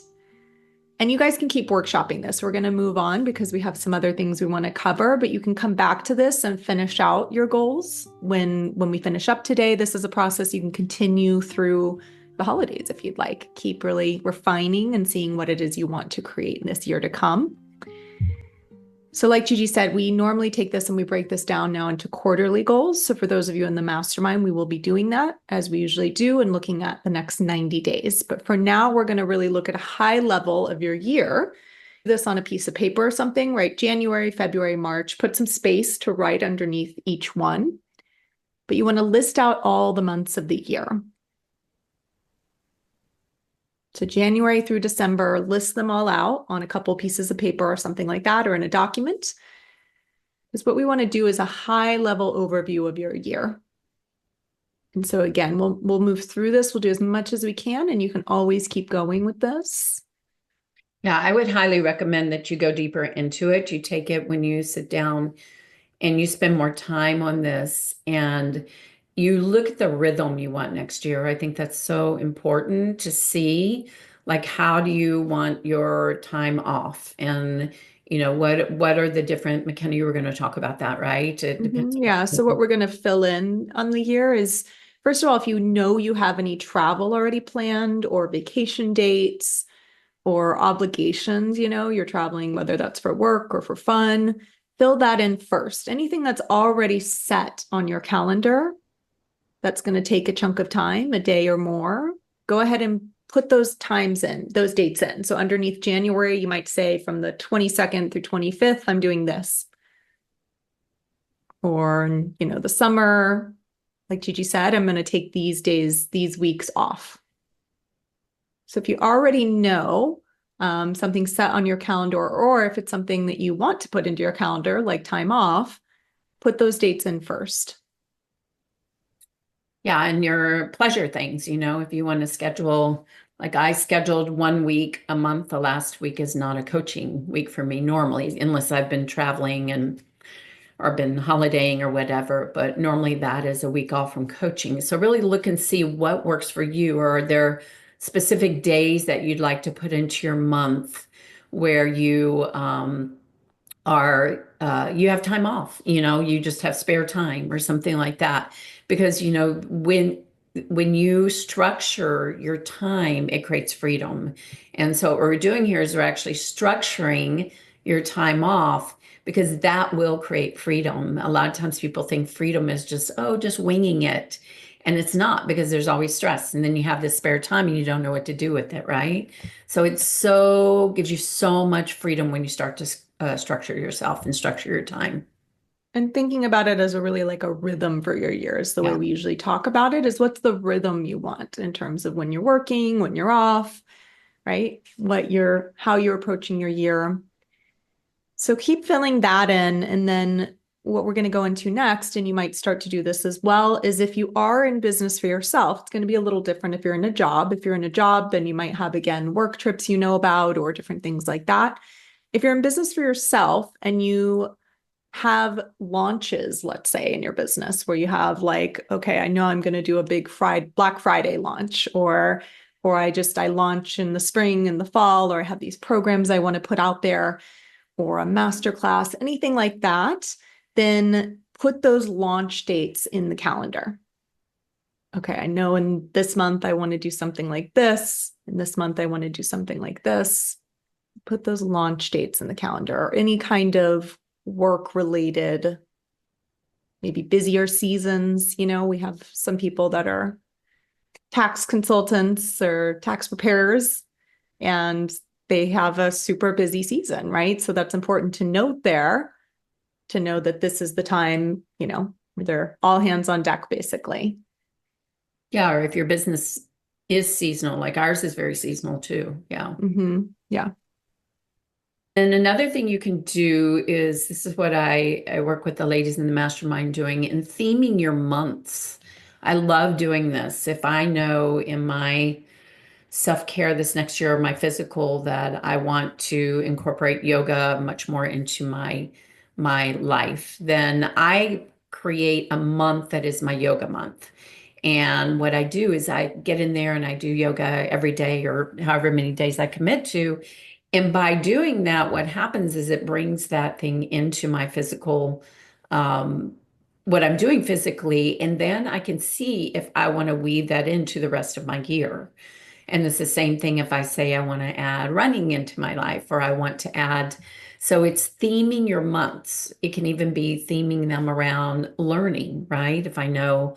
And you guys can keep workshopping this. We're going to move on because we have some other things we want to cover, but you can come back to this and finish out your goals when we finish up today. This is a process you can continue through the holidays if you'd like. Keep really refining and seeing what it is you want to create in this year to come. So like Gigi said, we normally take this and we break this down now into quarterly goals. So for those of you in the mastermind, we will be doing that as we usually do and looking at the next 90 days. But for now, we're going to really look at a high level of your year. This on a piece of paper or something, right? January, February, March, put some space to write underneath each one. But you want to list out all the months of the year. So January through December, list them all out on a couple pieces of paper or something like that, or in a document. Because what we want to do is a high level overview of your year. And so again, we'll move through this. We'll do as much as we can, and you can always keep going with this. Yeah, I would highly recommend that you go deeper into it. You take it when you sit down and you spend more time on this and you look at the rhythm you want next year. I think that's so important to see, like, how do you want your time off? And, what are the different, McKenna, you were going to talk about that, right? It depends. Yeah. So what we're going to fill in on the year is, first of all, if you know you have any travel already planned or vacation dates or obligations, you're traveling, whether that's for work or for fun, fill that in first. Anything that's already set on your calendar that's going to take a chunk of time, a day or more, go ahead and put those times in, those dates in. So underneath January, you might say from the 22nd through 25th, I'm doing this. Or, the summer, like Gigi said, I'm going to take these days, these weeks off. So if you already know something set on your calendar, or if it's something that you want to put into your calendar, like time off, put those dates in first. Yeah, and your pleasure things, if you want to schedule, like I scheduled 1 week a month. The last week is not a coaching week for me normally, unless I've been traveling and or been holidaying or whatever, but normally that is a week off from coaching. So really look and see what works for you. Or are there specific days that you'd like to put into your month where you you have time off, you just have spare time or something like that. Because, when you structure your time, it creates freedom. And so what we're doing here is we're actually structuring your time off, because that will create freedom. A lot of times people think freedom is just winging it. And it's not, because there's always stress. And then you have this spare time and you don't know what to do with it, right? So gives you so much freedom when you start to structure yourself and structure your time. And thinking about it as a really like a rhythm for your years, the way Yeah. we usually talk about it is, what's the rhythm you want in terms of when you're working, when you're off, right? How you're approaching your year. So keep filling that in. And then what we're going to go into next, and you might start to do this as well, is if you are in business for yourself, it's going to be a little different if you're in a job. If you're in a job, then you might have, again, work trips about, or different things like that. If you're in business for yourself and you have launches, let's say, in your business where you have like, okay, I know I'm going to do a big Black Friday launch, or I launch in the spring and the fall, or I have these programs I want to put out there, or a masterclass, anything like that, then put those launch dates in the calendar. Okay, I know in this month I want to do something like this. In this month I want to do something like this. Put those launch dates in the calendar, or any kind of work-related, maybe busier seasons. We have some people that are tax consultants or tax preparers, and they have a super busy season, right? So that's important to note there, to know that this is the time, where they're all hands on deck, basically. Yeah, or if your business is seasonal, like ours is very seasonal too. Yeah. Mm-hmm. Yeah. And another thing you can do is, this is what I work with the ladies in the mastermind doing, in theming your months. I love doing this. If I know in my self-care this next year, my physical, that I want to incorporate yoga much more into my life, then I create a month that is my yoga month. And what I do is I get in there and I do yoga every day, or however many days I commit to. And by doing that, what happens is it brings that thing into my physical, what I'm doing physically. And then I can see if I want to weave that into the rest of my year. And it's the same thing if I say I want to add running into my life, or I want to add. So it's theming your months. It can even be theming them around learning, right? If I know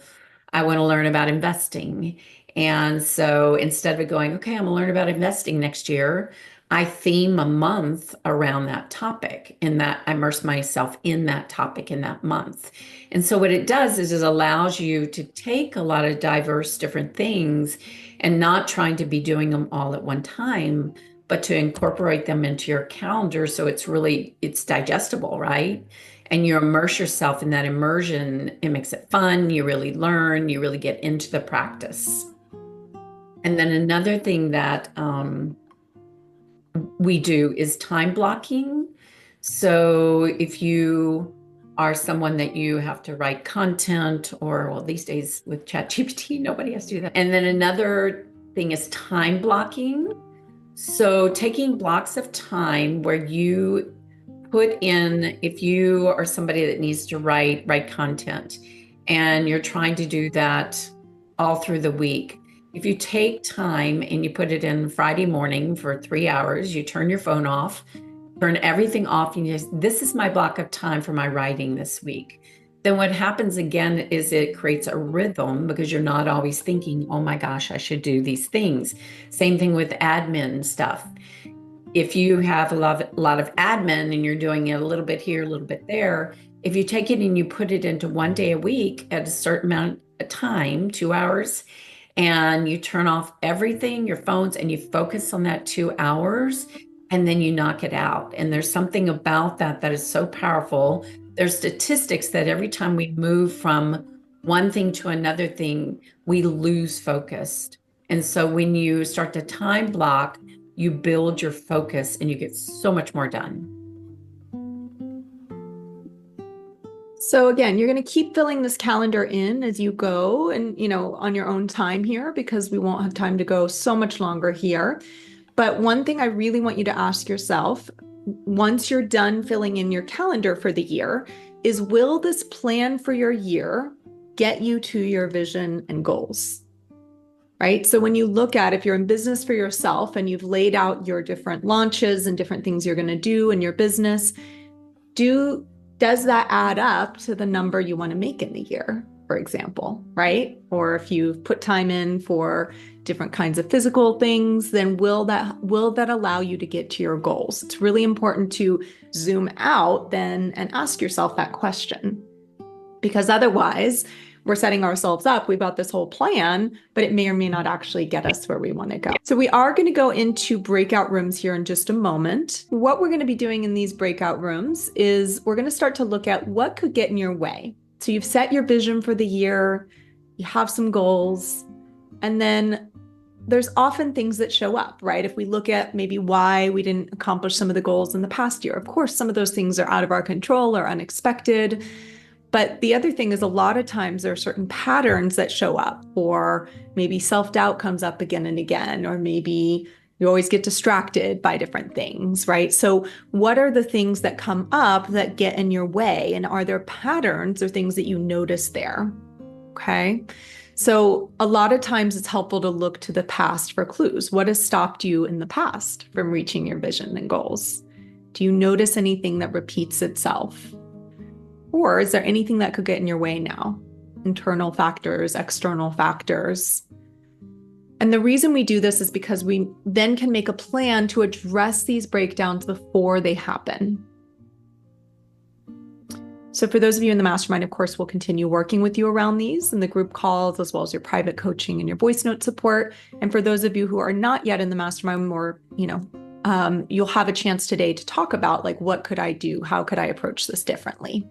I want to learn about investing. And so instead of going, okay, I'm going to learn about investing next year, I theme a month around that topic, and that I immerse myself in that topic in that month. And so what it does is it allows you to take a lot of diverse different things and not trying to be doing them all at one time, but to incorporate them into your calendar. So it's digestible, right? And you immerse yourself in that immersion. It makes it fun. You really learn, you really get into the practice. And then another thing that we do is time blocking. So if you are someone that you have to write content, or well, these days with ChatGPT, nobody has to do that. And then another thing is time blocking. So taking blocks of time where you put in, if you are somebody that needs to write content and you're trying to do that all through the week, if you take time and you put it in Friday morning for 3 hours, you turn your phone off, turn everything off, and you just, this is my block of time for my writing this week. Then what happens again is it creates a rhythm, because you're not always thinking, oh my gosh, I should do these things. Same thing with admin stuff. If you have a lot of admin and you're doing it a little bit here, a little bit there, if you take it and you put it into 1 day a week at a certain amount of time, 2 hours, and you turn off everything, your phones, and you focus on that 2 hours, and then you knock it out. And there's something about that is so powerful. There's statistics that every time we move from one thing to another thing, we lose focus. And so when you start to time block, you build your focus and you get so much more done. So again, you're going to keep filling this calendar in as you go and, on your own time here, because we won't have time to go so much longer here. But one thing I really want you to ask yourself, once you're done filling in your calendar for the year, is will this plan for your year get you to your vision and goals? Right? So when you look at, if you're in business for yourself and you've laid out your different launches and different things you're going to do in your business, does that add up to the number you want to make in the year, for example, right? Or if you've put time in for different kinds of physical things, then will that allow you to get to your goals? It's really important to zoom out then and ask yourself that question, because otherwise we're setting ourselves up. We've got this whole plan, but it may or may not actually get us where we want to go. So we are going to go into breakout rooms here in just a moment. What we're going to be doing in these breakout rooms is we're going to start to look at what could get in your way. So you've set your vision for the year, you have some goals, and then there's often things that show up, right? If we look at maybe why we didn't accomplish some of the goals in the past year, of course, some of those things are out of our control or unexpected. But the other thing is, a lot of times there are certain patterns that show up, or maybe self-doubt comes up again and again, or maybe you always get distracted by different things, right? So what are the things that come up that get in your way? And are there patterns or things that you notice there? Okay. So a lot of times it's helpful to look to the past for clues. What has stopped you in the past from reaching your vision and goals? Do you notice anything that repeats itself? Or is there anything that could get in your way now? Internal factors, external factors. And the reason we do this is because we then can make a plan to address these breakdowns before they happen. So for those of you in the mastermind, of course, we'll continue working with you around these in the group calls, as well as your private coaching and your voice note support. And for those of you who are not yet in the mastermind, or, you'll have a chance today to talk about, like, what could I do? How could I approach this differently?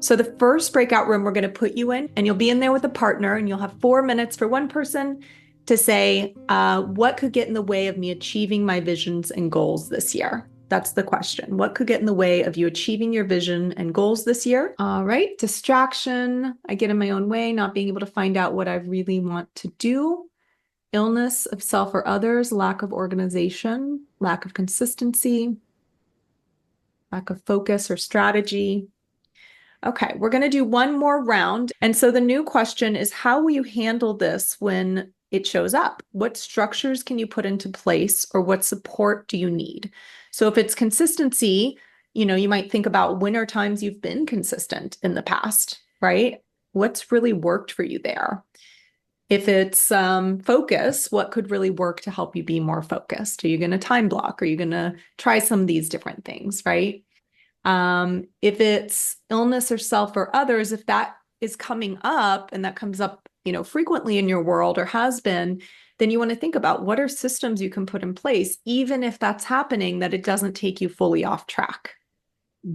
So the first breakout room we're going to put you in, and you'll be in there with a partner, and you'll have 4 minutes for one person to say, what could get in the way of me achieving my visions and goals this year? That's the question. What could get in the way of you achieving your vision and goals this year? All right. Distraction. I get in my own way, not being able to find out what I really want to do. Illness of self or others, lack of organization, lack of consistency, lack of focus or strategy. Okay, we're going to do one more round. And so the new question is, how will you handle this when it shows up? What structures can you put into place, or what support do you need? So if it's consistency, you might think about when are times you've been consistent in the past, right? What's really worked for you there? If it's focus, what could really work to help you be more focused? Are you going to time block? Are you going to try some of these different things, right? If it's illness or self or others, if that is coming up and that comes up, frequently in your world or has been, then you want to think about what are systems you can put in place, even if that's happening, that it doesn't take you fully off track,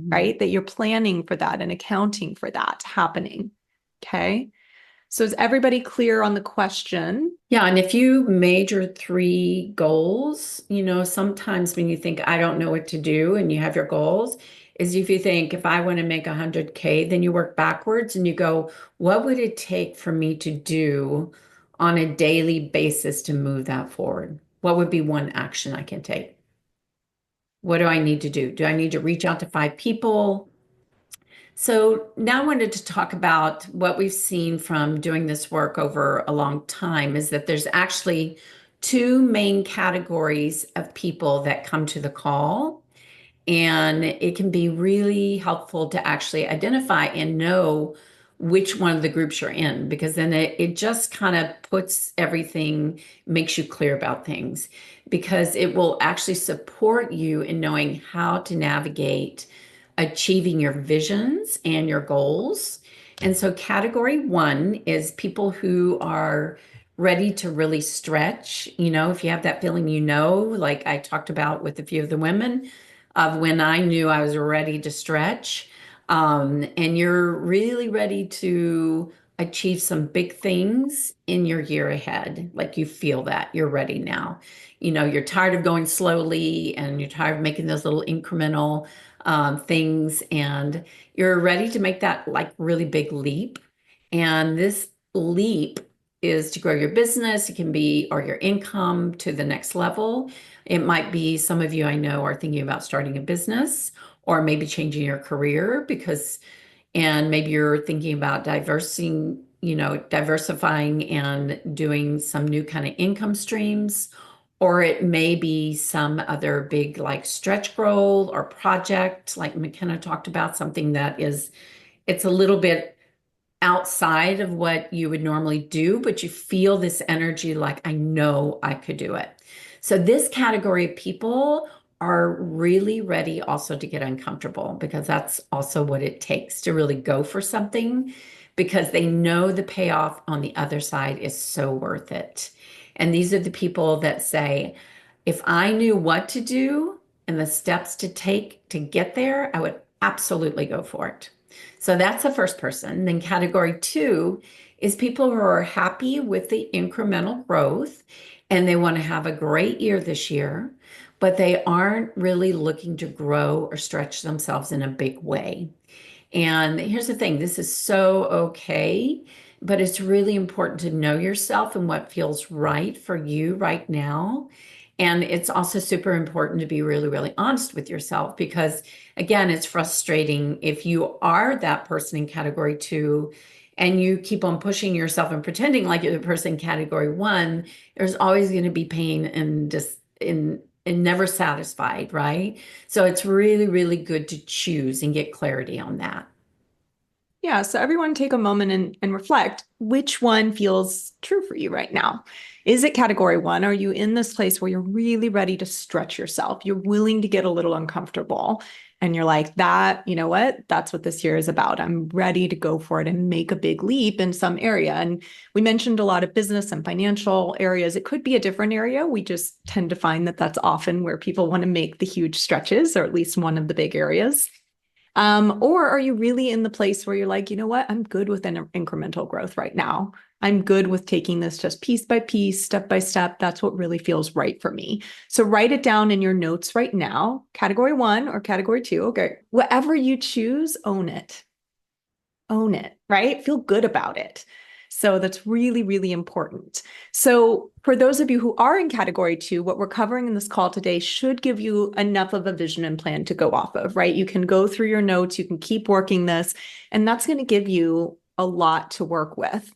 right? That you're planning for that and accounting for that happening. Okay. So is everybody clear on the question? Yeah. And if you made your 3 goals, sometimes when you think, I don't know what to do, and you have your goals, is if you think, if I want to make 100K, then you work backwards and you go, what would it take for me to do on a daily basis to move that forward? What would be one action I can take? What do I need to do? Do I need to reach out to 5 people? So now I wanted to talk about what we've seen from doing this work over a long time, is that there's actually 2 main categories of people that come to the call. And it can be really helpful to actually identify and know which one of the groups you're in, because then it just kind of puts everything, makes you clear about things, because it will actually support you in knowing how to navigate achieving your visions and your goals. And so category 1 is people who are ready to really stretch. If you have that feeling, like I talked about with a few of the women, of when I knew I was ready to stretch, and you're really ready to achieve some big things in your year ahead. Like you feel that you're ready now. You're tired of going slowly and you're tired of making those little incremental things, and you're ready to make that like really big leap. And this leap is to grow your business. It can be, or your income to the next level. It might be, some of you I know are thinking about starting a business or maybe changing your career and maybe you're thinking about diversifying and doing some new kind of income streams, or it may be some other big like stretch goal or project, like McKenna talked about, something that it's a little bit outside of what you would normally do, but you feel this energy like, I know I could do it. So this category of people are really ready also to get uncomfortable, because that's also what it takes to really go for something, because they know the payoff on the other side is so worth it. And these are the people that say, if I knew what to do and the steps to take to get there, I would absolutely go for it. So that's the first person. Then category 2 is people who are happy with the incremental growth and they want to have a great year this year, but they aren't really looking to grow or stretch themselves in a big way. And here's the thing, this is so okay, but it's really important to know yourself and what feels right for you right now. And it's also super important to be really, really honest with yourself, because again, it's frustrating if you are that person in category 2 and you keep on pushing yourself and pretending like you're the person in category 1. There's always going to be pain and just and never satisfied, right? So it's really, really good to choose and get clarity on that. Yeah, so everyone take a moment and reflect which one feels true for you right now. Is it category 1? Are you in this place where you're really ready to stretch yourself? You're willing to get a little uncomfortable. And you're like, that, you know what? That's what this year is about. I'm ready to go for it and make a big leap in some area. And we mentioned a lot of business and financial areas. It could be a different area. We just tend to find that that's often where people want to make the huge stretches, or at least one of the big areas. Or are you really in the place where you're like, you know what? I'm good with an incremental growth right now. I'm good with taking this just piece by piece, step by step. That's what really feels right for me. So write it down in your notes right now, category 1 or category 2. Okay. Whatever you choose, own it. Own it, right? Feel good about it. So that's really, really important. So for those of you who are in category 2, what we're covering in this call today should give you enough of a vision and plan to go off of, right? You can go through your notes, you can keep working this, and that's going to give you a lot to work with.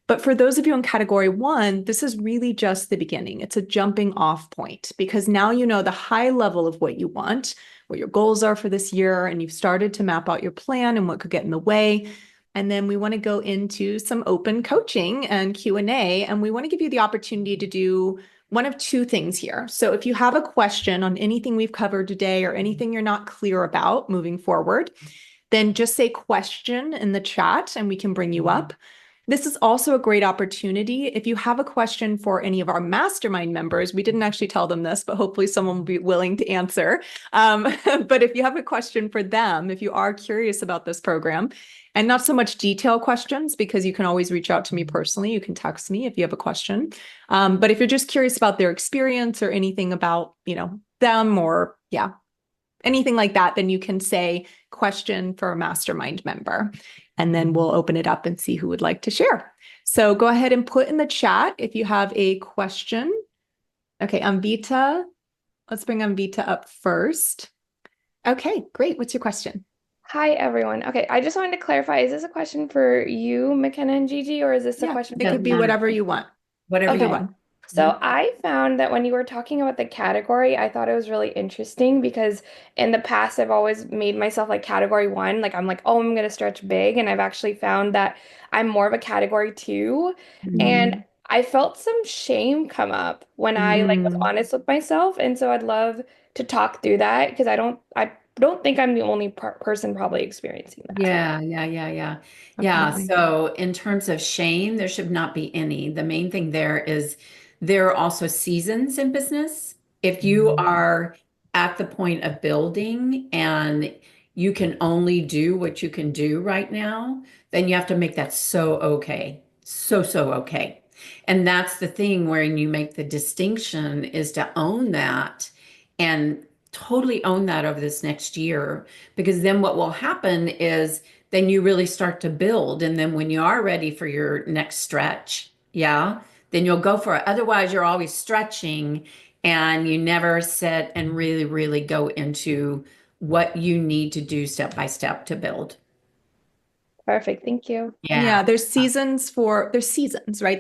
But for those of you in category 1, this is really just the beginning. It's a jumping off point, because now you know the high level of what you want, what your goals are for this year, and you've started to map out your plan and what could get in the way. And then we want to go into some open coaching and Q&A, and we want to give you the opportunity to do one of 2 things here. So if you have a question on anything we've covered today or anything you're not clear about moving forward, then just say question in the chat and we can bring you up. This is also a great opportunity. If you have a question for any of our mastermind members, we didn't actually tell them this, but hopefully someone will be willing to answer. But if you have a question for them, if you are curious about this program, and not so much detailed questions, because you can always reach out to me personally. You can text me if you have a question. But if you're just curious about their experience or anything about, them, or anything like that, then you can say question for a mastermind member, and then we'll open it up and see who would like to share. So go ahead and put in the chat if you have a question. Okay, Amvita, let's bring Amvita up first. Okay, great. What's your question? Hi, everyone. Okay, I just wanted to clarify, is this a question for you, McKenna and Gigi, or is this a question it for could be whatever you want. Whatever you Okay. want. So I found that when you were talking about the category, I thought it was really interesting, because in the past I've always made myself like category 1, like I'm like, oh, I'm gonna stretch big, and I've actually found that I'm more of a category 2, and I felt some shame come up when I like was honest with myself, and so I'd love to talk through that, because I don't think I'm the only person probably experiencing that. Yeah. So in terms of shame, there should not be any. The main thing there is there are also seasons in business. If you are at the point of building and you can only do what you can do right now, then you have to make that so okay. So okay. And that's the thing wherein you make the distinction is to own that and totally own that over this next year. Because then what will happen is then you really start to build. And then when you are ready for your next stretch, yeah, then you'll go for it. Otherwise, you're always stretching and you never sit and really, really go into what you need to do step by step to build. Perfect. Thank you. Yeah, there's seasons, right?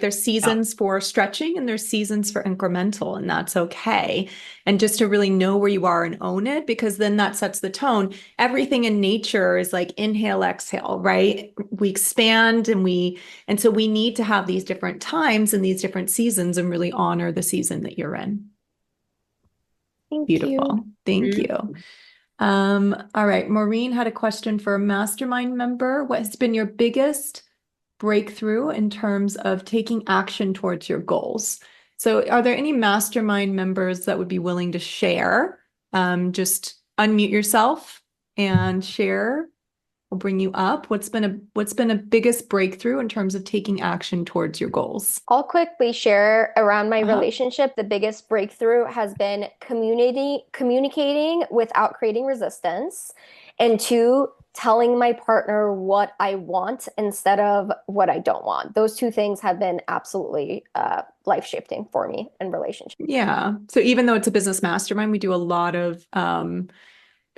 There's seasons for stretching and there's seasons for incremental, and that's okay. And just to really know where you are and own it, because then that sets the tone. Everything in nature is like inhale, exhale, right? We expand and so we need to have these different times and these different seasons and really honor the season that you're in. Thank Beautiful. you. Thank you. All right. Maureen had a question for a mastermind member. What has been your biggest breakthrough in terms of taking action towards your goals? So are there any mastermind members that would be willing to share? Just unmute yourself and share. We'll bring you up. What's been a biggest breakthrough in terms of taking action towards your goals? I'll quickly share around my relationship. The biggest breakthrough has been communicating without creating resistance. And 2, telling my partner what I want instead of what I don't want. Those 2 things have been absolutely life-shaping for me in relationship. Yeah. So even though it's a business mastermind, we do a lot of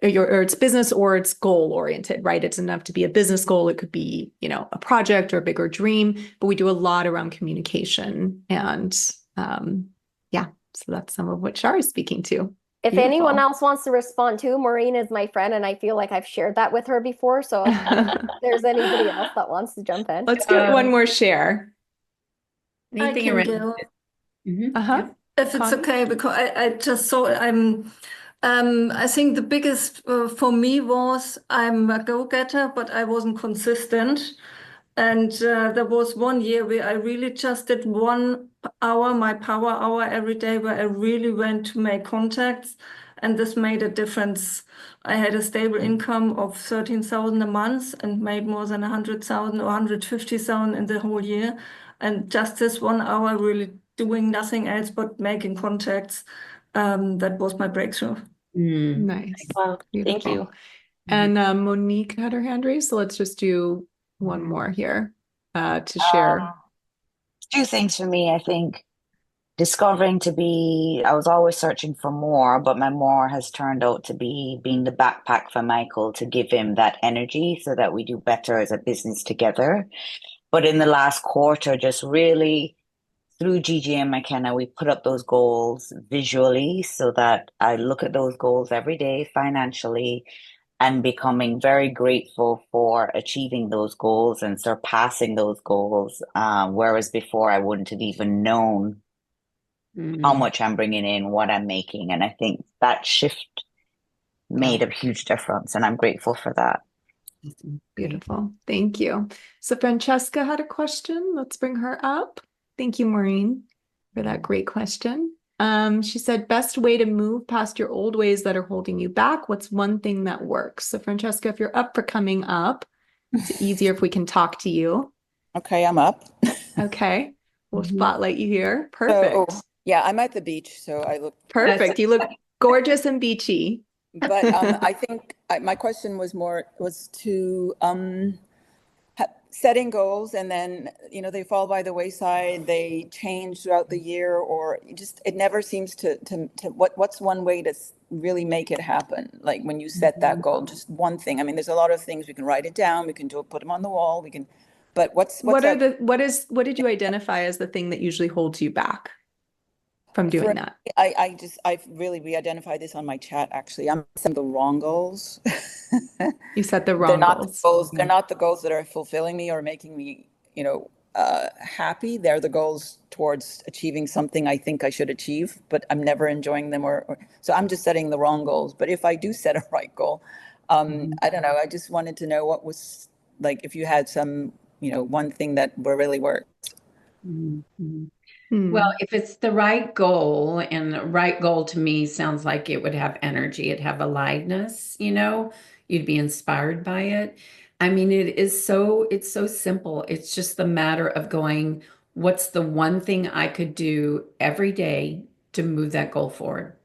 or it's business or it's goal oriented, right? It's enough to be a business goal. It could be, a project or a bigger dream, but we do a lot around communication. And yeah, so that's some of what Shar is speaking to. If anyone else wants to respond too, Maureen is my friend, and I feel like I've shared that with her before. So if there's anybody else that wants to jump in. Let's get one more share. Anything I can around go. If it's okay, because I just saw I think the biggest for me was I'm a go-getter, but I wasn't consistent. And there was one year where I really just did 1 hour, my power hour every day, where I really went to make contacts. And this made a difference. I had a stable income of 13,000 a month and made more than 100,000 or 150,000 in the whole year. And just this 1 hour really doing nothing else but making contacts. That was my breakthrough. Nice. Wow. Beautiful. Thank you. And Monique had her hand raised, so let's just do one more here to share. 2 things for me. I think I was always searching for more, but my more has turned out to be being the backpack for Michael to give him that energy so that we do better as a business together. But in the last quarter, just really through Gigi and Makena, we put up those goals visually so that I look at those goals every day financially and becoming very grateful for achieving those goals and surpassing those goals. Whereas before I wouldn't have even known how much I'm bringing in, what I'm making. And I think that shift made a huge difference. And I'm grateful for that. Beautiful. Thank you. So Francesca had a question. Let's bring her up. Thank you, Maureen, for that great question. She said, best way to move past your old ways that are holding you back. What's one thing that works? So Francesca, if you're up for coming up, it's easier if we can talk to you. Okay, I'm up. Okay. We'll spotlight you here. Perfect. So, yeah, I'm at the beach, so I look perfect. You look gorgeous and beachy. But I think my question was to setting goals, and then they fall by the wayside, they change throughout the year, or it never seems to what's one way to really make it happen? Like when you set that goal, just one thing. I mean, there's a lot of things. We can write it down, we can put them on the wall, but what did you identify as the thing that usually holds you back from doing that? I've really re-identified this on my chat, actually. I'm setting the wrong goals. You set the wrong goals. They're not the goals that are fulfilling me or making me, happy. They're the goals towards achieving something I think I should achieve, but I'm never enjoying them so I'm just setting the wrong goals. But if I do set a right goal, I don't know. I just wanted to know what was if you had some, one thing that really worked. Well, if it's the right goal, and the right goal to me sounds like it would have energy, it'd have aliveness, you'd be inspired by it. I mean, it's so simple. It's just the matter of going, what's the one thing I could do every day to move that goal forward?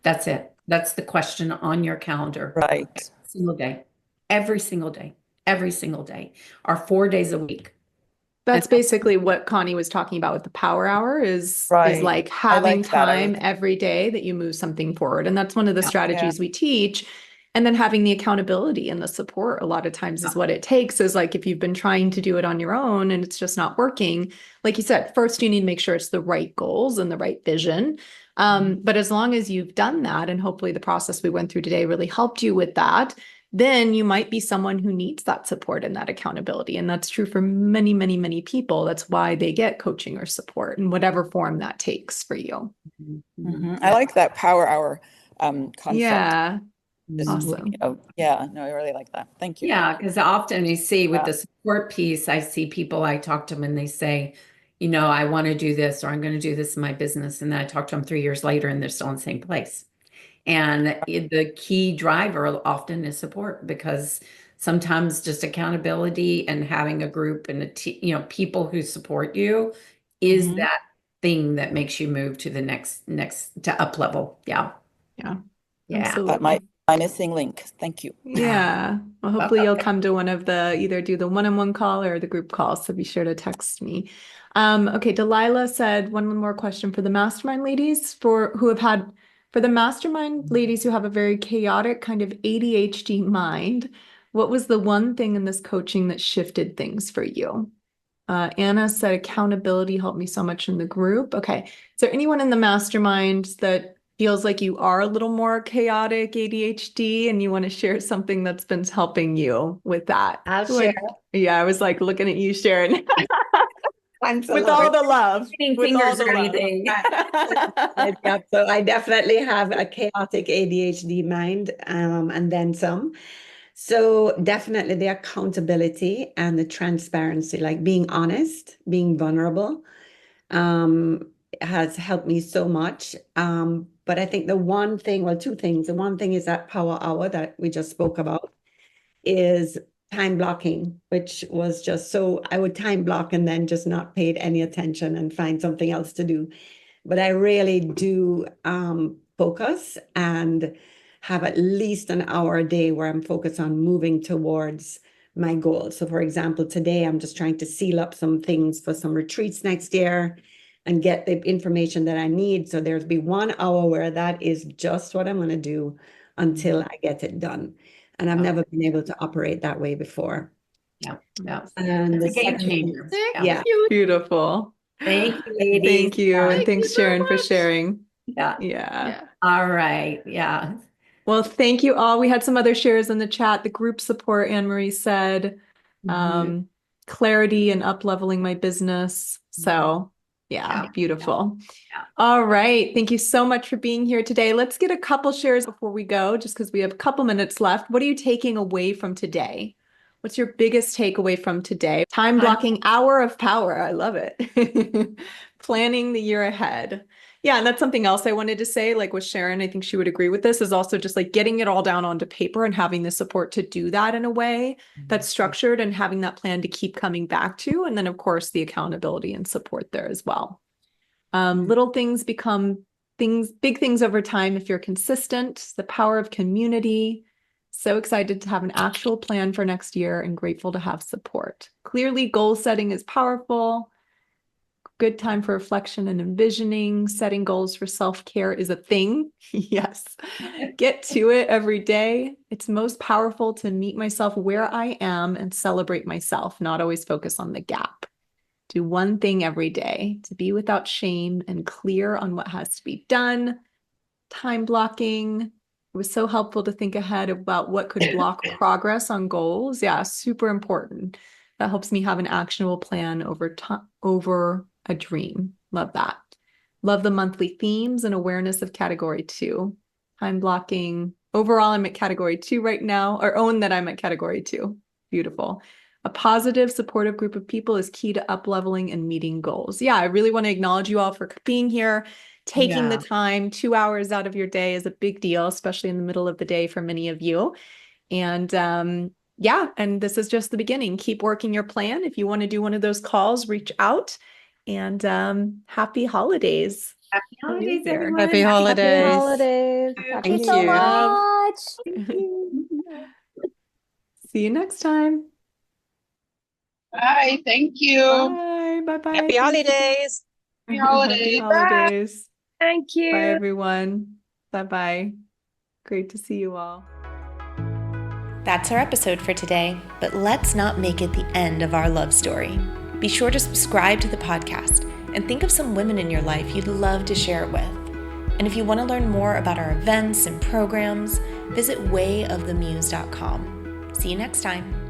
That's it. That's the question on your calendar. Right. Single day, every single day, every single day, or 4 days a week. That's basically what Connie was talking about with the power hour is Right. like I having like that. I time like every day that you move something forward. And that's one of the Yeah. strategies we teach. And then having the accountability and the support a lot of times is what it takes is like if you've been trying to do it on your own and it's just not working, like you said, first you need to make sure it's the right goals and the right vision. But as long as you've done that, and hopefully the process we went through today really helped you with that, then you might be someone who needs that support and that accountability. And that's true for many, many, many people. That's why they get coaching or support in whatever form that takes for you. I like that power hour concept. Yeah. Just, Awesome. Yeah, no, I really like that. Thank you. Yeah, because often you see with the support piece, I see people, I talk to them and they say, I want to do this or I'm going to do this in my business. And then I talk to them 3 years later and they're still in the same place. And the key driver often is support, because sometimes just accountability and having a group and people who support you is that thing that makes you move to the next to up level. Yeah. Yeah. Yeah. Absolutely. My missing link. Thank you. Yeah. Well, hopefully you'll come to one of the either do the one-on-one call or the group call. So be sure to text me. Okay. Delilah said one more question for the mastermind ladies for the mastermind ladies who have a very chaotic kind of ADHD mind. What was the one thing in this coaching that shifted things for you? Anna said accountability helped me so much in the group. Okay. Is there anyone in the mastermind that feels like you are a little more chaotic ADHD and you want to share something that's been helping you with that? I'll share. Yeah, I was like looking at you, Sharon. Thanks with all the love. With all the anything. Yeah, so I definitely have a chaotic ADHD mind, and then some. So definitely the accountability and the transparency, like being honest, being vulnerable, has helped me so much. But I think the one thing, well, two things. The one thing is that power hour that we just spoke about is time blocking, which was just so I would time block and then just not paid any attention and find something else to do. But I really do focus and have at least an hour a day where I'm focused on moving towards my goals. So for example, today I'm just trying to seal up some things for some retreats next year and get the information that I need. So there'll be 1 hour where that is just what I'm going to do until I get it done. And I've never been able to operate that way before. Yeah. Yeah. And It's a game changer. Yeah. Beautiful. Thank you, ladies. Thank you. And thanks, Sharon, for sharing. Yeah. Yeah. All right. Yeah. Well, thank you all. We had some other shares in the chat. The group support, Anne Marie said, clarity and up leveling my business. So yeah, beautiful. Yeah. All right. Thank you so much for being here today. Let's get a couple shares before we go, just because we have a couple minutes left. What are you taking away from today? What's your biggest takeaway from today? Time blocking, hour of power. I love it. Planning the year ahead. Yeah, and that's something else I wanted to say, like with Sharon, I think she would agree with this, is also just like getting it all down onto paper and having the support to do that in a way that's structured and having that plan to keep coming back to. And then, of course, the accountability and support there as well. Little things become things, big things over time if you're consistent. The power of community. So excited to have an actual plan for next year and grateful to have support. Clearly, goal setting is powerful. Good time for reflection and envisioning. Setting goals for self-care is a thing. Yes. Get to it every day. It's most powerful to meet myself where I am and celebrate myself, not always focus on the gap. Do one thing every day to be without shame and clear on what has to be done. Time blocking. It was so helpful to think ahead about what could block progress on goals. Yeah, super important. That helps me have an actionable plan over a dream. Love that. Love the monthly themes and awareness of category 2. Time blocking. Overall, I'm at category 2 right now, or own that I'm at category 2. Beautiful. A positive, supportive group of people is key to up-leveling and meeting goals. Yeah, I really want to acknowledge you all for being here, taking the time. 2 hours out of your day is a big deal, especially in the middle of the day for many of you. And yeah, and this is just the beginning. Keep working your plan. If you want to do one of those calls, reach out. And happy holidays. Happy holidays, everyone. Happy holidays. Happy holidays. Happy Thank you so New Year. much. See you next time. Bye. Thank you. Bye. Bye-bye. Happy holidays. Happy holidays. Happy holidays. Thank you. Bye, everyone. Bye-bye. Great to see you all. That's our episode for today, but let's not make it the end of our love story. Be sure to subscribe to the podcast and think of some women in your life you'd love to share it with. And if you want to learn more about our events and programs, visit wayofthemuse.com. See you next time.